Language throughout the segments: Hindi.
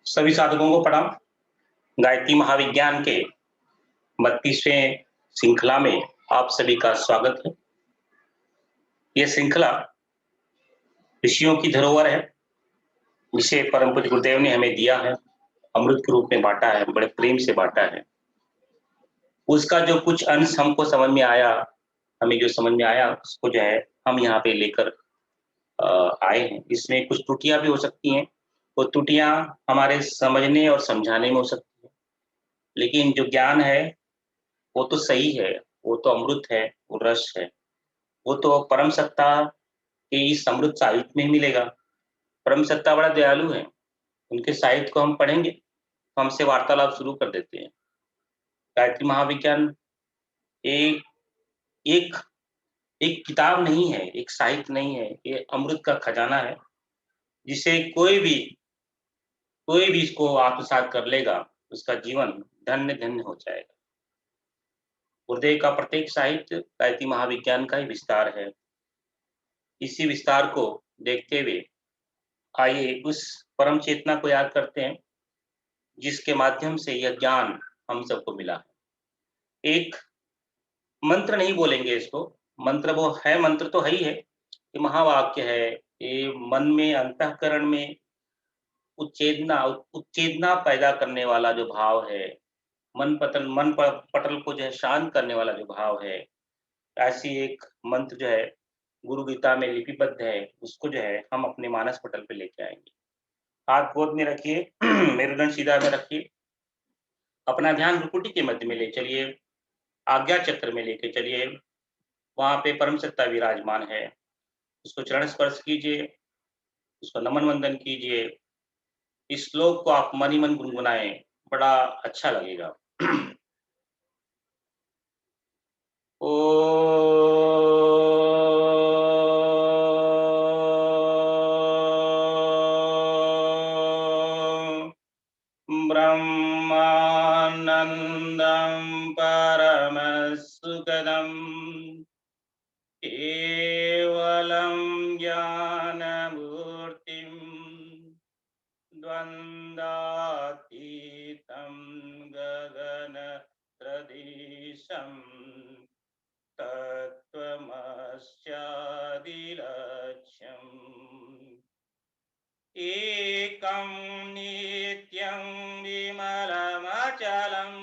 सभी साधकों को प्रणाम। गायत्री महाविज्ञान के 32वें श्रृंखला में आप सभी का स्वागत है। यह श्रृंखला ऋषियों की धरोहर है, जिसे परम पूज्य गुरुदेव ने हमें दिया है, अमृत के रूप में बांटा है, बड़े प्रेम से बांटा है। उसका जो कुछ अंश हमको समझ में आया, हमें जो समझ में आया उसको जो है हम यहाँ पे लेकर आए हैं। इसमें कुछ त्रुटियां भी हो सकती हैं, वो त्रुटियां हमारे समझने और समझाने में हो सकती है, लेकिन जो ज्ञान है वो तो सही है, वो तो अमृत है, वो रस है, वो तो परम सत्ता के इस अमृत साहित्य में ही मिलेगा। परम सत्ता बड़ा दयालु है, उनके साहित्य को हम पढ़ेंगे तो हमसे वार्तालाप शुरू कर देते हैं। गायत्री महाविज्ञान एक एक एक किताब नहीं है, एक साहित्य नहीं है, ये अमृत का खजाना है, जिसे कोई भी इसको आत्मसात कर लेगा, उसका जीवन धन्य धन्य हो जाएगा। गुरुदेव का प्रत्येक साहित्य गायत्री महाविज्ञान का ही विस्तार है। इसी विस्तार को देखते हुए आइए उस परम चेतना को याद करते हैं, जिसके माध्यम से यह ज्ञान हम सबको मिला है। एक मंत्र नहीं बोलेंगे इसको, मंत्र वो है, मंत्र तो है ही है, ये महावाक्य है। ये मन में, अंतःकरण में उत्तेजना पैदा करने वाला जो भाव है, पटल को जो है शांत करने वाला जो भाव है, ऐसी एक मंत्र जो है गुरु गीता में लिपिबद्ध है, उसको जो है हम अपने मानस पटल पे लेके आएंगे। हाथ गोद में रखिए, मेरुदंड सीधा में रखिए, अपना ध्यान भ्रुकुटी के मध्य में ले चलिए, आज्ञा चक्र में लेके चलिए। वहां पे परम सत्ता विराजमान है, उसको चरण स्पर्श कीजिए, उसको नमन वंदन कीजिए। इस श्लोक को आप मन ही मन गुनगुनाएं, बड़ा अच्छा लगेगा। ओ ब्रह्मानन्दं परमसुखदम् केवलं ज्ञानमूर्तिं द्वन्द्वातीतं गगनप्रदेशम् तत्त्वमस्यादिलक्ष्यम् एकं नित्यं विमलमचलम्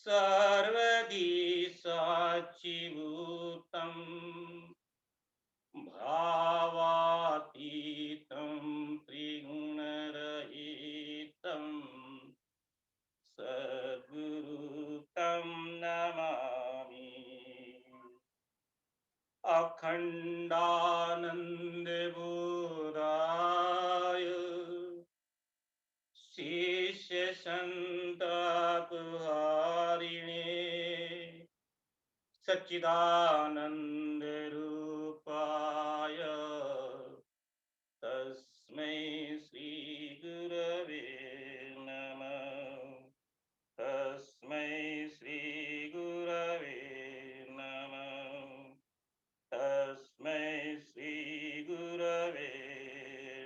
सर्वदी साक्षिभूतम् भावातीतं त्रिगुणरहितं सद्गुरुं नमामि। अखण्डानन्दबोधाय शिष्यसन्तापहारिणे सच्चिदानन्दरूपाय तस्मै श्रीगुरवे नमः। तस्मै श्रीगुरवे नमः। तस्मै श्रीगुरवे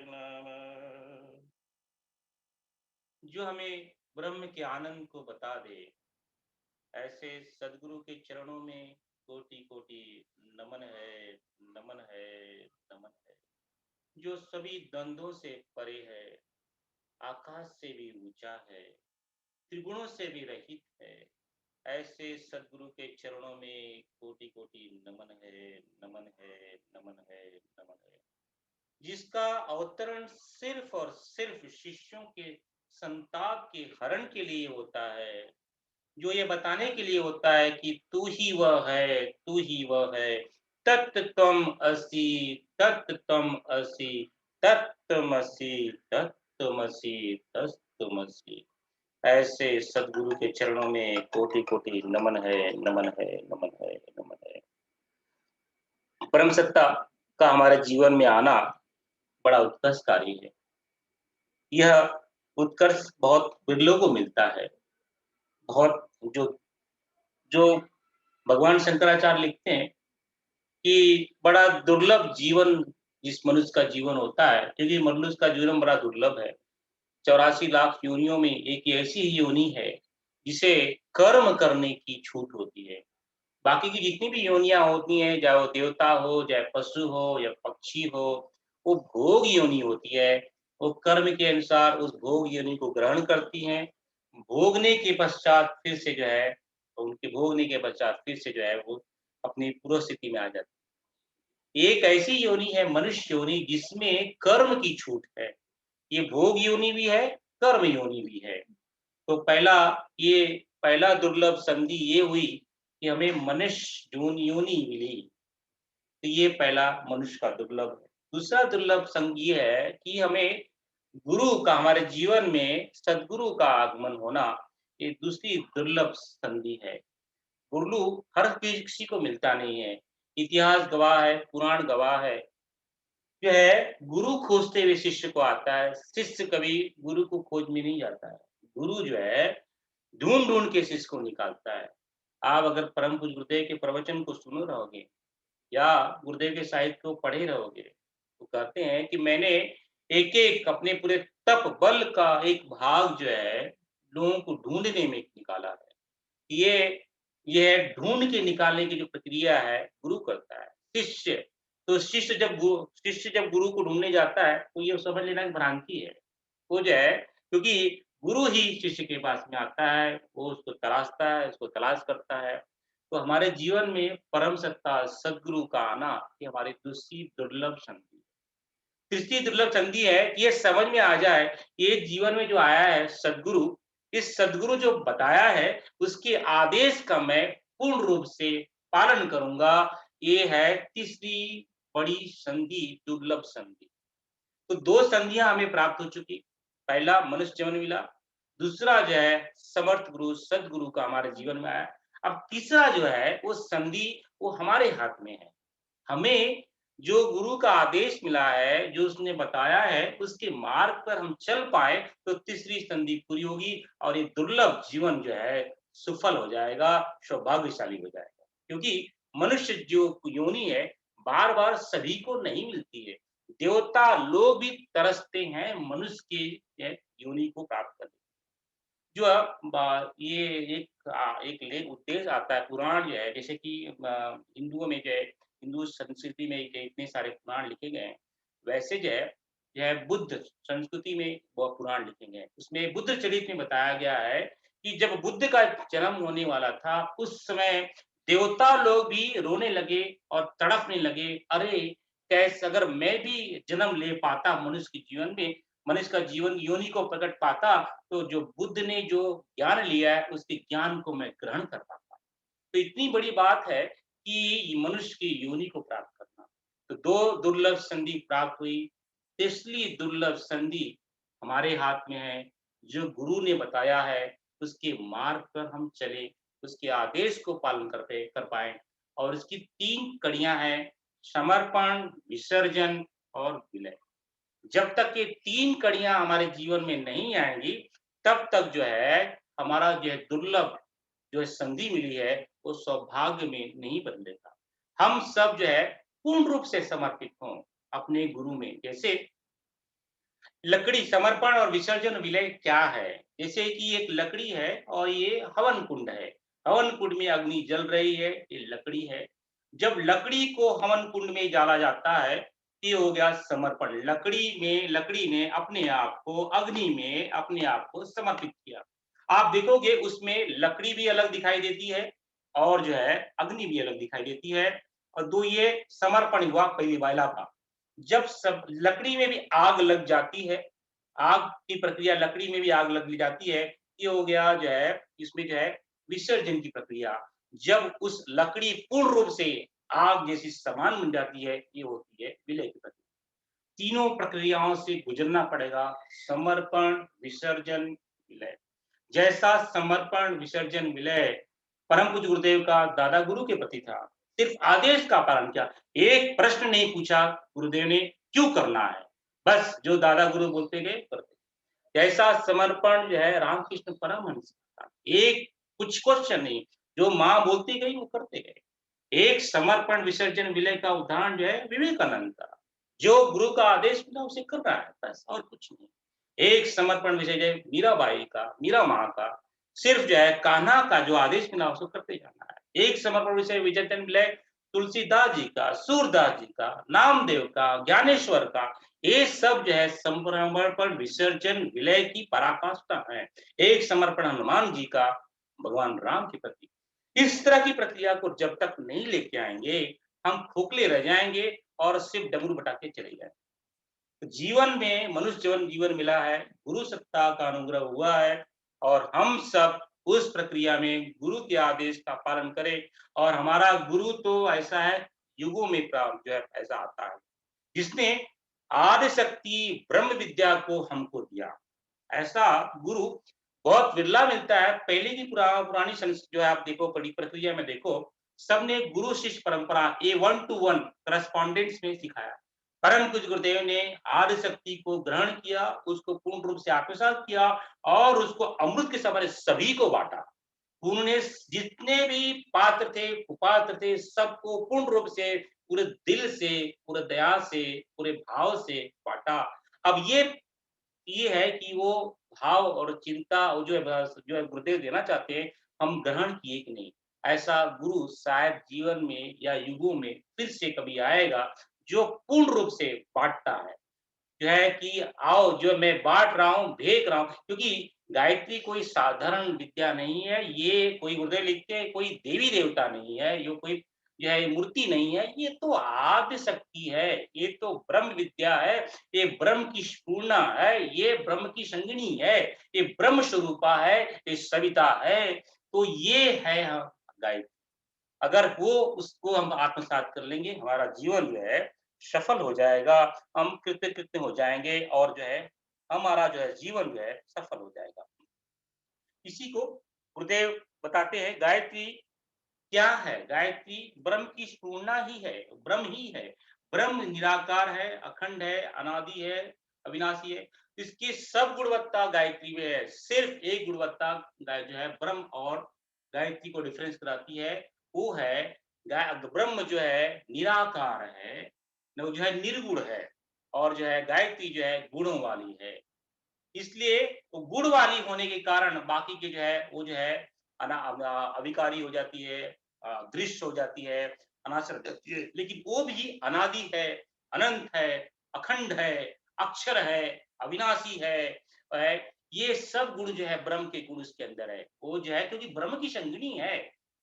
नमः। जो हमें ब्रह्म के आनंद को बता दे, ऐसे सदगुरु के चरणों में कोटि कोटि नमन है, नमन है, नमन है। जो सभी द्वंद्वों से परे है, आकाश से भी ऊंचा है, त्रिगुणों से भी रहित है, ऐसे सदगुरु के चरणों में कोटि कोटि नमन है, नमन है, नमन है, नमन है। जिसका अवतरण सिर्फ और सिर्फ शिष्यों के संताप के हरण के लिए होता है, जो ये बताने के लिए होता है कि तू ही वह है, तू ही वह है, तत्त्वम असि, तत्त्वम असि, तत्त्वमसि, तत्त्वमसि, तत्त्वमसि। ऐसे सदगुरु के चरणों में कोटि कोटि नमन है, नमन है, नमन है, नमन है। परम सत्ता का हमारे जीवन में आना बड़ा उत्कृष्ट कार्य है। यह उत्कर्ष बहुत बिरलों को मिलता है। बहुत जो जो भगवान शंकराचार्य लिखते हैं कि बड़ा दुर्लभ जीवन जिस मनुष्य का जीवन होता है, क्योंकि मनुष्य का जीवन बड़ा दुर्लभ है। 84 लाख योनियों में एक ऐसी ही योनि है, जिसे कर्म करने की छूट होती है। बाकी की जितनी भी योनियाँ होती हैं, चाहे वो देवता हो, चाहे पशु हो या पक्षी हो, वो भोग योनि होती है। वो कर्म के अनुसार उस भोग योनि को ग्रहण करती हैं। भोगने के पश्चात फिर से जो है, उनके भोगने के पश्चात फिर से जो है वो अपनी पूर्व स्थिति में आ जाती है। एक ऐसी योनि है मनुष्य योनि जिसमें कर्म की छूट है। ये भोग योनि भी है, कर्म योनि भी है। तो ये पहला दुर्लभ संधि ये हुई कि हमें मनुष्य योनि मिली। तो ये पहला मनुष्य का दुर्लभ है। दूसरा दुर्लभ संग ये है कि हमें गुरु का हमारे जीवन में सद्गुरु का आगमन होना, ये दूसरी दुर्लभ संधि है। गुरु हर किसी को मिलता नहीं है। इतिहास गवाह है, पुराण गवाह है। जो है गुरु खोजते हुए शिष्य को आता है, शिष्य कभी गुरु को खोज में नहीं जाता है। गुरु जो है ढूँढ-ढूँढ के शिष्य को निकालता है। आप अगर परम पूज्य गुरुदेव के प्रवचन को सुन रहोगे या गुरुदेव के साहित्य को पढ़े रहोगे, तो कहते हैं कि मैंने एक-एक अपने पूरे तप बल का एक भाग जो है, लोगों को ढूँढने में निकाला है। ये ये ढूँढ के निकालने की जो प्रक्रिया है, गुरु करता है। शिष्य तो शिष्य जब गुरु को ढूँढने जाता है, तो ये समझ लेना कि भ्रांति है। वो जो है क्योंकि गुरु ही शिष्य के पास में आता है, वो उसको तलाशता है, उसको तलाश करता है। तो हमारे जीवन में परम सत्ता सद्गुरु का आना, ये हमारी दूसरी दुर्लभ संधि है। तीसरी दुर्लभ संधि है कि ये समझ में आ जाए, ये जीवन में जो आया है सद्गुरु, इस सद्गुरु जो बताया है, उसके आदेश का मैं पूर्ण रूप से पालन करूँगा। ये है तीसरी बड़ी संधि, दुर्लभ संधि। तो 2 संधियाँ हमें प्राप्त हो चुकी। पहला मनुष्य जीवन मिला, दूसरा जो है समर्थ गुरु, सद्गुरु का हमारे जीवन में आया। अब तीसरा जो है वो संधि वो हमारे हाथ में है। हमें जो गुरु का आदेश मिला है, जो उसने बताया है, उसके मार्ग पर हम चल पाएँ तो तीसरी संधि पूरी होगी और ये दुर्लभ जीवन जो है सुफल हो जाएगा, सौभाग्यशाली हो जाएगा। क्योंकि मनुष्य जो योनि है, बार-बार सभी को नहीं मिलती है। देवता लोग भी तरसते हैं मनुष्य की योनि को प्राप्त करने। जो ये एक ले उद्देश्य आता है पुराण जो है जैसे कि हिंदुओं में जो है हिंदू संस्कृति में जो इतने सारे पुराण लिखे गए हैं, वैसे जो है बुद्ध संस्कृति में वो पुराण लिखे गए हैं। उसमें बुद्ध चरित्र में बताया गया है कि जब बुद्ध का जन्म होने वाला था, उस समय देवता लोग भी रोने लगे और तड़पने लगे, अरे! कैसे अगर मैं भी जन्म ले पाता मनुष्य के जीवन में, मनुष्य का जीवन योनि को प्रकट पाता, तो जो बुद्ध ने जो ज्ञान लिया है, उसके ज्ञान को मैं ग्रहण कर पाता। तो इतनी बड़ी बात है कि मनुष्य की योनि को प्राप्त करना। तो 2 दुर्लभ संधि प्राप्त हुई, तीसरी दुर्लभ संधि हमारे हाथ में है, जो गुरु ने बताया है, उसके मार्ग पर हम चले, उसके आदेश को पालन कर पाएँ और इसकी 3 कड़ियाँ हैं, समर्पण, विसर्जन और विलय। जब तक ये 3 कड़ियाँ हमारे जीवन में नहीं आएँगी, तब तक जो है हमारा जो है दुर्लभ जो संधि मिली है, वो सौभाग्य में नहीं बदलेगा। हम सब जो है पूर्ण रूप से समर्पित हों अपने गुरु में। जैसे लकड़ी समर्पण और विसर्जन विलय क्या है? जैसे कि एक लकड़ी है और ये हवन कुंड है। हवन कुंड में अग्नि जल रही है, ये लकड़ी है। जब लकड़ी को हवन कुंड में डाला जाता है, ये हो गया समर्पण। लकड़ी ने अपने आप को अग्नि में अपने आप को समर्पित किया। आप देखोगे उसमें लकड़ी भी अलग दिखाई देती है और जो है अग्नि भी अलग दिखाई देती है और 2 ये समर्पण हुआ पहली वाला का। जब सब लकड़ी में भी आग लग जाती है, आग की प्रक्रिया लकड़ी में भी आग लग जाती है, ये हो गया जो है इसमें जो है विसर्जन की प्रक्रिया। जब उस लकड़ी पूर्ण रूप से आग जैसी समान बन जाती है, ये होती है विलय की प्रक्रिया। तीनों प्रक्रियाओं से गुजरना पड़ेगा, समर्पण, विसर्जन, विलय। जैसा समर्पण, विसर्जन, विलय परम पूज्य गुरुदेव का दादा गुरु के प्रति था। सिर्फ आदेश का पालन किया। एक प्रश्न नहीं पूछा गुरुदेव ने क्यों करना है? बस जो दादा गुरु बोलते गए करते। जैसा समर्पण जो है रामकृष्ण परमहंस का था। एक कुछ क्वेश्चन नहीं, जो माँ बोलती गई वो करते गए। एक समर्पण विसर्जन विलय का उदाहरण जो है विवेकानंद का, जो गुरु का आदेश मिला उसे कर रहा है, बस और कुछ नहीं। एक समर्पण विसर्जन मीराबाई का, मीरा माँ का, सिर्फ जो है कान्हा का जो आदेश मिला उसको करते जाना है। एक समर्पण विसर्जन विलय तुलसीदास जी का, सूरदास जी का, नामदेव का, ज्ञानेश्वर का, ये सब जो है समर्पण विसर्जन विलय की पराकाष्ठा है। एक समर्पण हनुमान जी का भगवान राम के प्रति। इस तरह की प्रक्रिया को जब तक नहीं लेके आएंगे, हम खोखले रह जाएंगे और सिर्फ डमरू बटाके चले जाएंगे। तो जीवन में मनुष्य जीवन जीवन मिला है, गुरु सत्ता का अनुग्रह हुआ है, और हम सब उस प्रक्रिया में गुरु के आदेश का पालन करें। और हमारा गुरु तो ऐसा है, युगों में प्राप्त जो है ऐसा आता है, जिसने आदि शक्ति ब्रह्म विद्या को हमको दिया। ऐसा गुरु बहुत विरला मिलता है। पहले की पुरानी जो है आप देखो, बड़ी प्रक्रिया में देखो, सबने गुरु शिष्य परंपरा ए 1-to-1 करस्पॉन्डेंस में सिखाया। परम पूज्य गुरुदेव ने आदि शक्ति को ग्रहण किया, उसको पूर्ण रूप से आत्मसात किया और उसको अमृत के समान सभी को बांटा। उन्होंने जितने भी पात्र थे, कुपात्र थे, सबको पूर्ण रूप से, पूरे दिल से, पूरे दया से, पूरे भाव से बांटा। अब ये है कि वो भाव और चिंता वो जो है गुरुदेव देना चाहते हैं, हम ग्रहण किए कि नहीं। ऐसा गुरु शायद जीवन में या युगों में फिर से कभी आएगा, जो पूर्ण रूप से बांटता है। जो है कि आओ, जो मैं बाँट रहा हूँ, भेज रहा हूँ, क्योंकि गायत्री कोई साधारण विद्या नहीं है। ये कोई गुरुदेव लिखते हैं, कोई देवी-देवता नहीं है, ये कोई जो है मूर्ति नहीं है, ये तो आद्य शक्ति है, ये तो ब्रह्म विद्या है, ये ब्रह्म की स्फूर्णा है, ये ब्रह्म की संगिनी है, ये ब्रह्म स्वरूपा है, ये सविता है। तो ये है गायत्री। अगर वो उसको हम आत्मसात कर लेंगे, हमारा जीवन जो है सफल हो जाएगा, हम कृतकृत्य हो जाएँगे और जो है हमारा जो है जीवन जो है सफल हो जाएगा। इसी को गुरुदेव बताते हैं, गायत्री क्या है? गायत्री ब्रह्म की स्फूर्णा ही है, ब्रह्म ही है। ब्रह्म निराकार है, अखंड है, अनादि है, अविनाशी है। इसकी सब गुणवत्ता गायत्री में है। सिर्फ एक गुणवत्ता गाय जो है ब्रह्म और गायत्री को डिफरेंस कराती है, वो है ब्रह्म जो है निराकार है, वो जो है निर्गुण है, और जो है गायत्री जो है गुणों वाली है। इसलिए वो गुण वाली होने के कारण बाकी के जो है वो जो है अविकारी हो जाती है, दृश्य हो जाती है, अनासर हो जाती है। लेकिन वो भी अनादि है, अनंत है, अखंड है, अक्षर है, अविनाशी है। ये सब गुण जो है ब्रह्म के गुण उसके अंदर है। वो जो है क्योंकि ब्रह्म की संगिनी है,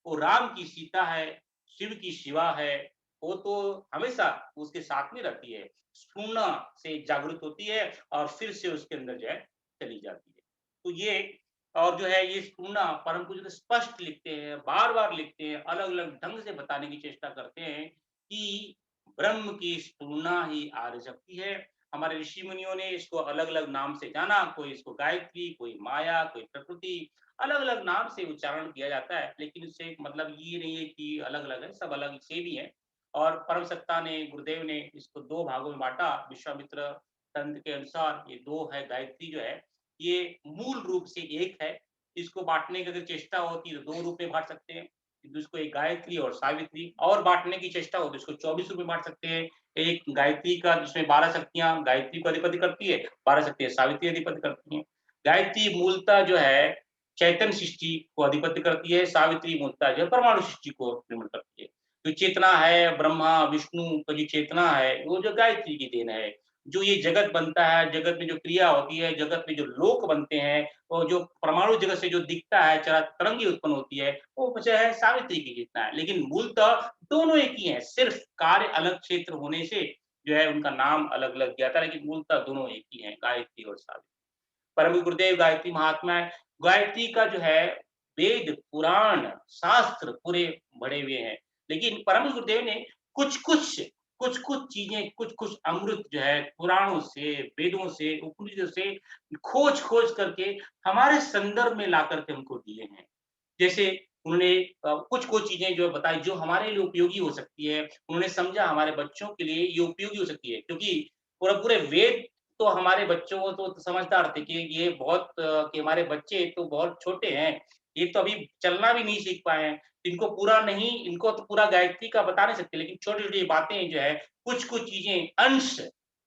वो राम की सीता है, शिव की शिवा है, वो तो हमेशा उसके साथ में रहती है, स्फूर्णा से जागृत होती है और फिर से उसके अंदर जो है चली जाती है। तो ये और जो है ये स्फूर्णा परम पूज्य तो स्पष्ट लिखते हैं, बार-बार लिखते हैं, अलग-अलग ढंग से बताने की चेष्टा करते हैं कि ब्रह्म की स्फूर्णा ही आदि शक्ति है। हमारे ऋषि मुनियों ने इसको अलग-अलग नाम से जाना, कोई इसको गायत्री, कोई माया, कोई प्रकृति, अलग-अलग नाम से उच्चारण किया जाता है, लेकिन इससे मतलब ये नहीं है कि अलग-अलग है, सब अलग से भी है। और परम सत्ता ने, गुरुदेव ने इसको 2 भागों में बाँटा। विश्वामित्र तंत्र के अनुसार ये 2 है, गायत्री जो है, ये मूल रूप से एक है। इसको बाँटने की अगर चेष्टा होती है तो 2 रूप में बाँट सकते हैं। जिसको एक गायत्री और सावित्री, और बाँटने की चेष्टा हो तो इसको 24 रूप में बाँट सकते हैं। एक गायत्री का जिसमें 12 शक्तियाँ गायत्री को अधिपति करती है, 12 शक्तियाँ सावित्री अधिपति करती हैं। गायत्री मूलतः जो है चैतन्य सृष्टि को अधिपति करती है, सावित्री मूलतः जो है परमाणु सृष्टि को निर्माण करती है। जो चेतना है, ब्रह्मा, विष्णु का जो चेतना है, वो जो गायत्री की देन है। जो ये जगत बनता है, जगत में जो क्रिया होती है, जगत में जो लोक बनते हैं, और जो परमाणु जगत से जो दिखता है, तरंगे उत्पन्न होती है, वो जो है सावित्री की चेतना है। लेकिन मूलतः दोनों एक ही हैं, सिर्फ कार्य अलग क्षेत्र होने से जो है उनका नाम अलग-अलग दिया था, लेकिन मूलतः दोनों एक ही हैं, गायत्री और सावित्री। परम गुरुदेव गायत्री महात्मा है। गायत्री का जो है वेद, पुराण, शास्त्र पूरे भरे हुए हैं। लेकिन परम गुरुदेव ने कुछ-कुछ कुछ-कुछ चीज़ें, कुछ-कुछ अमृत जो है पुराणों से, वेदों से, उपनिषदों से खोज-खोज करके हमारे संदर्भ में ला कर के हमको दिए हैं। जैसे उन्होंने कुछ-कुछ चीज़ें जो बताई जो हमारे लिए उपयोगी हो सकती है। उन्होंने समझा हमारे बच्चों के लिए ये उपयोगी हो सकती है, क्योंकि पूरे वेद तो हमारे बच्चों को तो समझदार थे कि ये बहुत कि हमारे बच्चे तो बहुत छोटे हैं, ये तो अभी चलना भी नहीं सीख पाए हैं। इनको पूरा नहीं, इनको तो पूरा गायत्री का बता नहीं सकते, लेकिन छोटी-छोटी बातें जो है, कुछ-कुछ चीज़ें, अंश,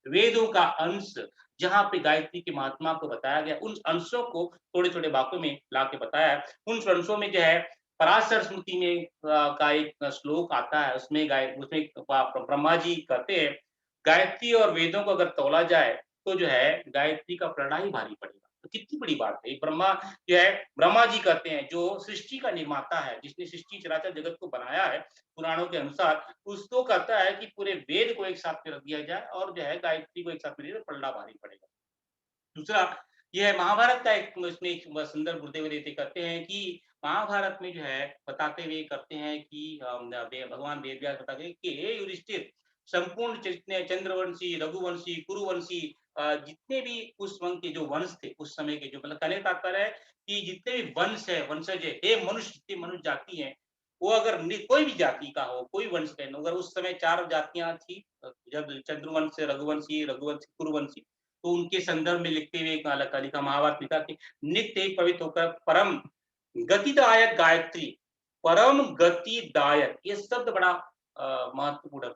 वेदों का अंश, जहाँ पे गायत्री की महात्मा को बताया गया, उन अंशों को थोड़े-थोड़े वाक्यों में ला के बताया है। उन अंशों में जो है, पराशर स्मृति में का एक श्लोक आता है, उसमें ब्रह्मा जी कहते हैं, गायत्री और वेदों को अगर तौला जाए, तो जो है गायत्री का पलड़ा ही भारी पड़ेगा। तो कितनी बड़ी बात है। ब्रह्मा जो है, ब्रह्मा जी कहते हैं जो सृष्टि का निर्माता है, जिसने सृष्टि चराचर जगत को बनाया है, पुराणों के अनुसार, उसको कहता है कि पूरे वेद को एक साथ में रख दिया जाए और जो है गायत्री को एक साथ में रख दिया तो पलड़ा भारी पड़ेगा। दूसरा, ये है महाभारत का एक इसमें एक संदर्भ गुरुदेव देते कहते हैं कि महाभारत में जो है बताते हुए करते हैं कि भगवान वेद व्यास बताते हैं कि हे युधिष्ठिर, संपूर्ण जितने चंद्रवंशी, रघुवंशी, कुरुवंशी, जितने भी उस वंश के जो वंश थे, उस समय के जो, मतलब कहने का तात्पर्य है कि जितने भी वंश है, वंशज है, हे मनुष्य, जितनी मनुष्य जाति है, वो अगर कोई भी जाति का हो, कोई वंश का हो, अगर उस समय 4 जातियाँ थी, जब चंद्रवंश, रघुवंशी, कुरुवंशी, तो उनके संदर्भ में लिखते हुए का लिखा महाभारत लिखा कि नित्य ही पवित्र होकर परम गतिदायक गायत्री, परम गतिदायक, ये शब्द बड़ा महत्वपूर्ण है।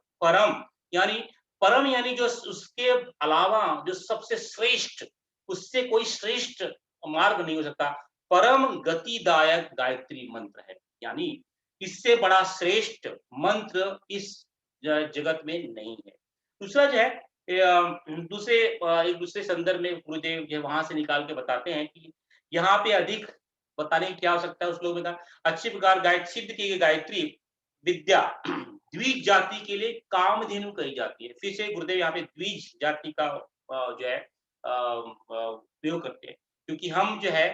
यानी परम यानी जो उसके अलावा जो सबसे श्रेष्ठ, उससे कोई श्रेष्ठ मार्ग नहीं हो सकता। परम गतिदायक गायत्री मंत्र है, यानी इससे बड़ा श्रेष्ठ मंत्र इस जगत में नहीं है। दूसरा जो है, एक दूसरे संदर्भ में गुरुदेव जो वहां से निकाल के बताते हैं कि यहाँ पे अधिक बताने की क्या आवश्यकता है। उस लोग में कहा अच्छी प्रकार सिद्ध की गई गायत्री विद्या द्विज जाति के लिए कामधेनु कही जाती है। फिर से गुरुदेव यहाँ पे द्विज जाति का जो है प्रयोग करते हैं, क्योंकि हम जो है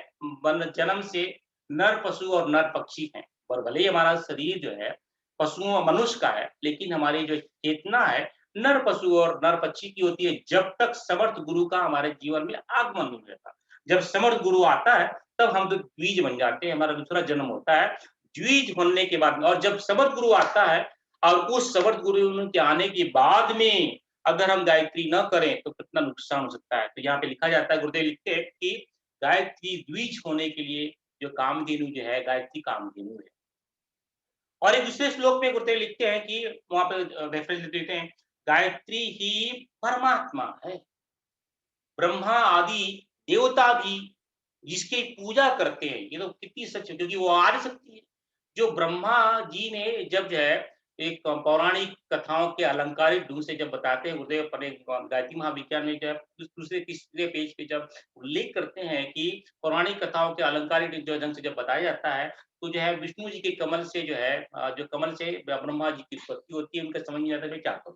जन्म से नर पशु और नर पक्षी हैं, और भले ही हमारा शरीर जो है पशुओं और मनुष्य का है, लेकिन हमारी जो चेतना है नर पशु और नर पक्षी की होती है, जब तक समर्थ गुरु का हमारे जीवन में आगमन नहीं रहता। जब समर्थ गुरु आता है, तब हम तो द्विज बन जाते हैं, हमारा दूसरा जन्म होता है। द्विज बनने के बाद और जब समर्थ गुरु आता है, और उस समर्थ गुरु के आने के बाद में अगर हम गायत्री न करें तो कितना नुकसान हो सकता है। तो यहाँ पे लिखा जाता है, गुरुदेव लिखते हैं कि गायत्री द्विज होने के लिए जो कामधेनु जो है, गायत्री कामधेनु है। और एक दूसरे श्लोक में गुरुदेव लिखते हैं कि वहां पे रेफरेंस देते हैं, गायत्री ही परमात्मा है। ब्रह्मा आदि देवता भी जिसकी पूजा करते हैं, ये तो कितनी सच है, क्योंकि वो आदि शक्ति है। जो ब्रह्मा जी ने जब जो है एक पौराणिक कथाओं के अलंकारिक ढंग से जब बताते हैं, गुरुदेव अपने गायत्री महाविज्ञान में जब दूसरे तीसरे पेज पे जब उल्लेख करते हैं कि पौराणिक कथाओं के अलंकारिक जो ढंग से जब बताया जाता है, तो जो है विष्णु जी के कमल से जो है जो कमल से ब्रह्मा जी की उत्पत्ति होती है, उनका समझ नहीं आता मैं क्या करूं।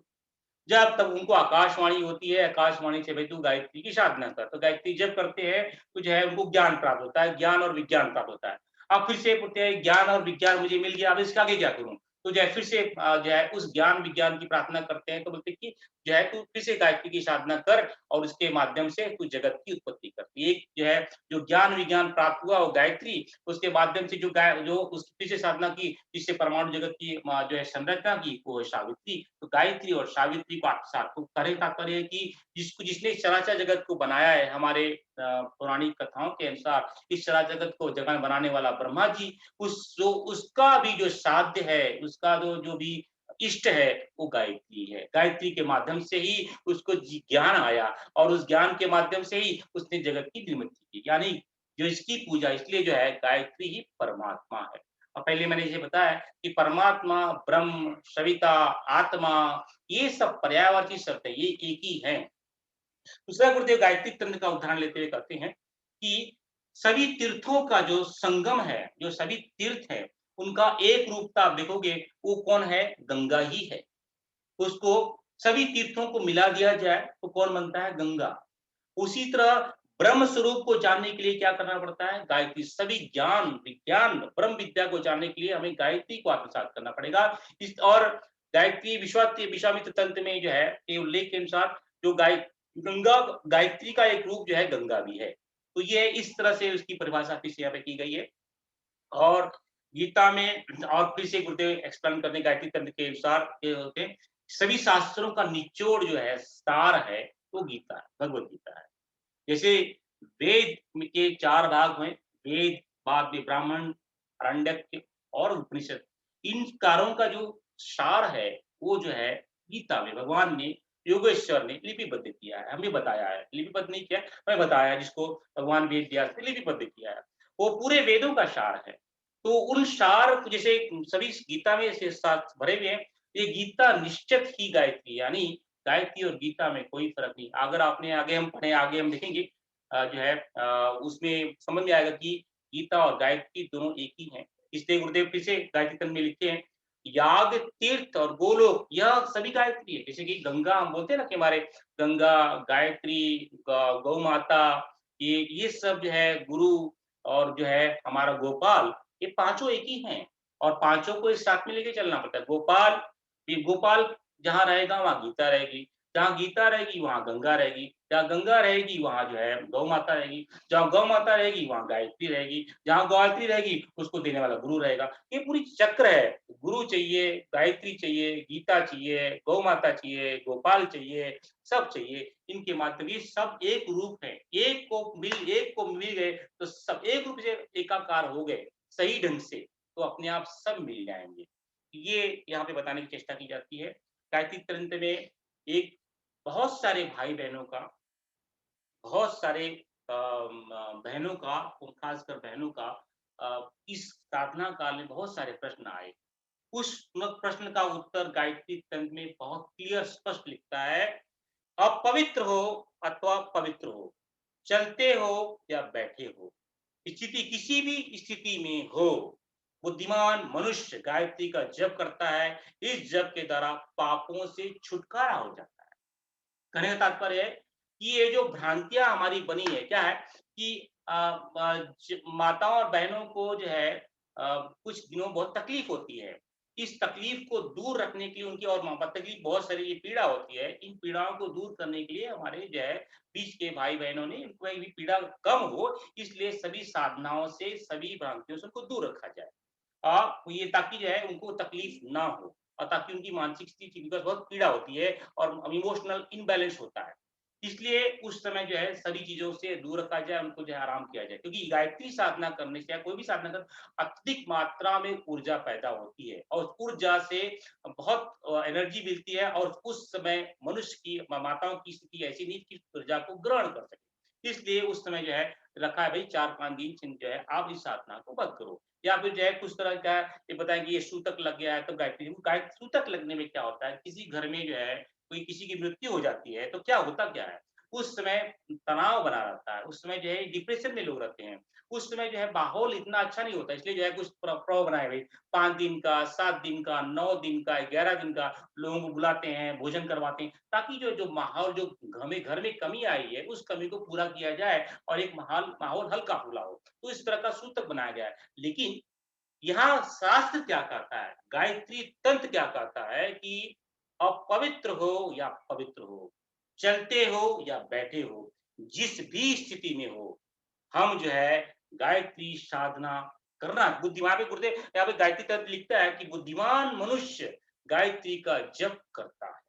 जब तब उनको आकाशवाणी होती है, आकाशवाणी से भाई तू गायत्री की साधना कर, तो गायत्री जब करते हैं तो जो है उनको ज्ञान प्राप्त होता है, ज्ञान और विज्ञान प्राप्त होता है। अब फिर से पूछते हैं ज्ञान और विज्ञान मुझे मिल गया, अब इसका आगे क्या करूं। तो जो है फिर से जो है उस ज्ञान विज्ञान की प्रार्थना करते हैं, तो बोलते हैं कि जो है तू फिर से गायत्री की साधना कर और उसके माध्यम से तू जगत की उत्पत्ति कर। एक जो है जो ज्ञान विज्ञान प्राप्त हुआ वो गायत्री, उसके माध्यम से जो उसकी फिर से साधना की, जिससे परमाणु जगत की जो है संरचना की, वो है सावित्री। तो गायत्री और सावित्री को साथ तो करे तात्पर्य है कि जिसने चराचर जगत को बनाया है, हमारे पौराणिक कथाओं के अनुसार इस चराचर जगत को जगत बनाने वाला ब्रह्मा जी, उसका भी जो साध्य है, उसका जो भी इष्ट है, वो गायत्री है। गायत्री के माध्यम से ही उसको ज्ञान आया और उस ज्ञान के माध्यम से ही उसने जगत की निर्मिति की, यानी जो इसकी पूजा, इसलिए जो है गायत्री ही परमात्मा है। और पहले मैंने ये बताया कि परमात्मा, ब्रह्म, सविता, आत्मा, ये सब पर्यायवाची शब्द है, ये एक ही है। दूसरा गुरुदेव गायत्री तंत्र का उदाहरण लेते हुए कहते हैं कि सभी तीर्थों का जो संगम है, जो सभी तीर्थ है, उनका एक रूपता आप देखोगे, वो कौन है? गंगा ही है। उसको सभी तीर्थों को मिला दिया जाए तो कौन बनता है? गंगा। उसी तरह ब्रह्म स्वरूप को जानने के लिए क्या करना पड़ता है? गायत्री। सभी ज्ञान विज्ञान ब्रह्म विद्या को जानने के लिए हमें गायत्री को आत्मसात करना पड़ेगा। इस और गायत्री विश्वामित्र तंत्र में जो है ये उल्लेख के अनुसार जो गंगा, गायत्री का एक रूप जो है गंगा भी है। तो ये इस तरह से उसकी परिभाषा फिर से यहाँ पे की गई है। और गीता में और फिर से गुरुदेव एक्सप्लेन करने गायत्री तंत्र के अनुसार ये होते हैं, सभी शास्त्रों का निचोड़ जो है, सार है, वो गीता है, भगवत गीता है। जैसे वेद के 4 भाग हैं, वेद, बाद में ब्राह्मण, आरण्यक और उपनिषद, इन कारों का जो सार है, वो जो है गीता में भगवान ने, योगेश्वर ने लिपिबद्ध किया है, हमें बताया है। लिपिबद्ध नहीं किया, हमें बताया है, जिसको भगवान वेद व्यास ने लिपिबद्ध किया है। वो पूरे वेदों का सार है। तो उन सार जैसे सभी गीता में से साथ भरे हुए हैं, ये गीता निश्चित ही गायत्री, यानी गायत्री और गीता में कोई फ़र्क नहीं। अगर आपने आगे हम पढ़े, आगे हम देखेंगे जो है उसमें समझ में आएगा कि गीता और गायत्री दोनों एक ही हैं। इसलिए गुरुदेव फिर से गायत्री तंत्र में लिखते हैं, याग, तीर्थ और गोलोक यह सभी गायत्री है। जैसे कि गंगा हम बोलते हैं ना कि हमारे गंगा, गायत्री, गौ माता, ये सब जो है गुरु और जो है हमारा गोपाल, ये पाँचों एक ही हैं और पाँचों को एक साथ में लेके चलना पड़ता है। गोपाल, ये गोपाल जहाँ रहेगा वहाँ गीता रहेगी, जहाँ गीता रहेगी वहाँ गंगा रहेगी, जहाँ गंगा रहेगी वहाँ जो है गौ माता रहेगी, जहाँ गौ माता रहेगी वहाँ गायत्री रहेगी, जहाँ गायत्री रहेगी उसको देने वाला गुरु रहेगा। ये पूरी चक्र है, गुरु चाहिए, गायत्री चाहिए, गीता चाहिए, गौ माता चाहिए, गोपाल चाहिए, सब चाहिए। इनके माध्यम ये सब एक रूप है, एक को मिल गए तो सब एक रूप से एकाकार हो गए सही ढंग से, तो अपने आप सब मिल जाएँगे। ये यहाँ पे बताने की चेष्टा की जाती है। गायत्री तंत्र में एक बहुत सारे भाई-बहनों का, बहुत सारे बहनों का, खासकर बहनों का इस साधना काल में बहुत सारे प्रश्न आए। उस प्रश्न का उत्तर गायत्री तंत्र में बहुत क्लियर स्पष्ट लिखता है, अपवित्र हो अथवा पवित्र हो, चलते हो या बैठे हो, स्थिति किसी भी स्थिति में हो, बुद्धिमान मनुष्य गायत्री का जप करता है। इस जप के द्वारा पापों से छुटकारा हो जाता है। कहने का तात्पर्य है कि ये जो भ्रांतियां हमारी बनी है, क्या है कि माताओं और बहनों को जो है कुछ दिनों बहुत तकलीफ होती है। इस तकलीफ को दूर रखने के लिए उनकी, और तकलीफ बहुत सारी ये पीड़ा होती है, इन पीड़ाओं को दूर करने के लिए हमारे जो है बीच के भाई बहनों ने, इनको ये पीड़ा कम हो, इसलिए सभी साधनाओं से, सभी भ्रांतियों से उनको दूर रखा जाए। ये ताकि जो है उनको तकलीफ ना हो और ताकि उनकी मानसिक स्थिति, बिकॉज़ बहुत पीड़ा होती है और इमोशनल इम्बैलेंस होता है। इसलिए उस समय जो है सभी चीज़ों से दूर रखा जाए, उनको जो है आराम किया जाए। क्योंकि गायत्री साधना करने से या कोई भी साधना कर, अत्यधिक मात्रा में ऊर्जा पैदा होती है और उस ऊर्जा से बहुत एनर्जी मिलती है और उस समय मनुष्य की, माताओं की स्थिति ऐसी नहीं कि ऊर्जा को ग्रहण कर सके। इसलिए उस समय जो है रखा है, भई 4-5 दिन जो है आप इस साधना को मत करो। या फिर जो है कुछ तरह का ये बताएँ कि ये सूतक लग गया है तो सूतक लगने में क्या होता है, किसी घर में जो है कोई किसी की मृत्यु हो जाती है तो क्या होता क्या है? उस समय तनाव बना रहता है, उस समय जो है डिप्रेशन में लोग रहते हैं। उस समय जो है माहौल इतना अच्छा नहीं होता, इसलिए जो है कुछ प्रो बनाए भई 5 दिन का, 7 दिन का, 9 दिन का, 11 दिन का लोगों को बुलाते हैं, भोजन करवाते हैं, ताकि जो जो माहौल जो घर में कमी आई है, उस कमी को पूरा किया जाए और एक माहौल हल्का-फुल्का हो। तो इस तरह का सूतक बनाया गया है। लेकिन यहाँ शास्त्र क्या कहता है, गायत्री तंत्र क्या कहता है कि अपवित्र हो या पवित्र हो, चलते हो या बैठे हो, जिस भी स्थिति में हो, हम जो है गायत्री साधना करना, बुद्धिमान पे गुरुदेव यहाँ पे गायत्री तंत्र लिखता है कि बुद्धिमान मनुष्य गायत्री का जप करता है।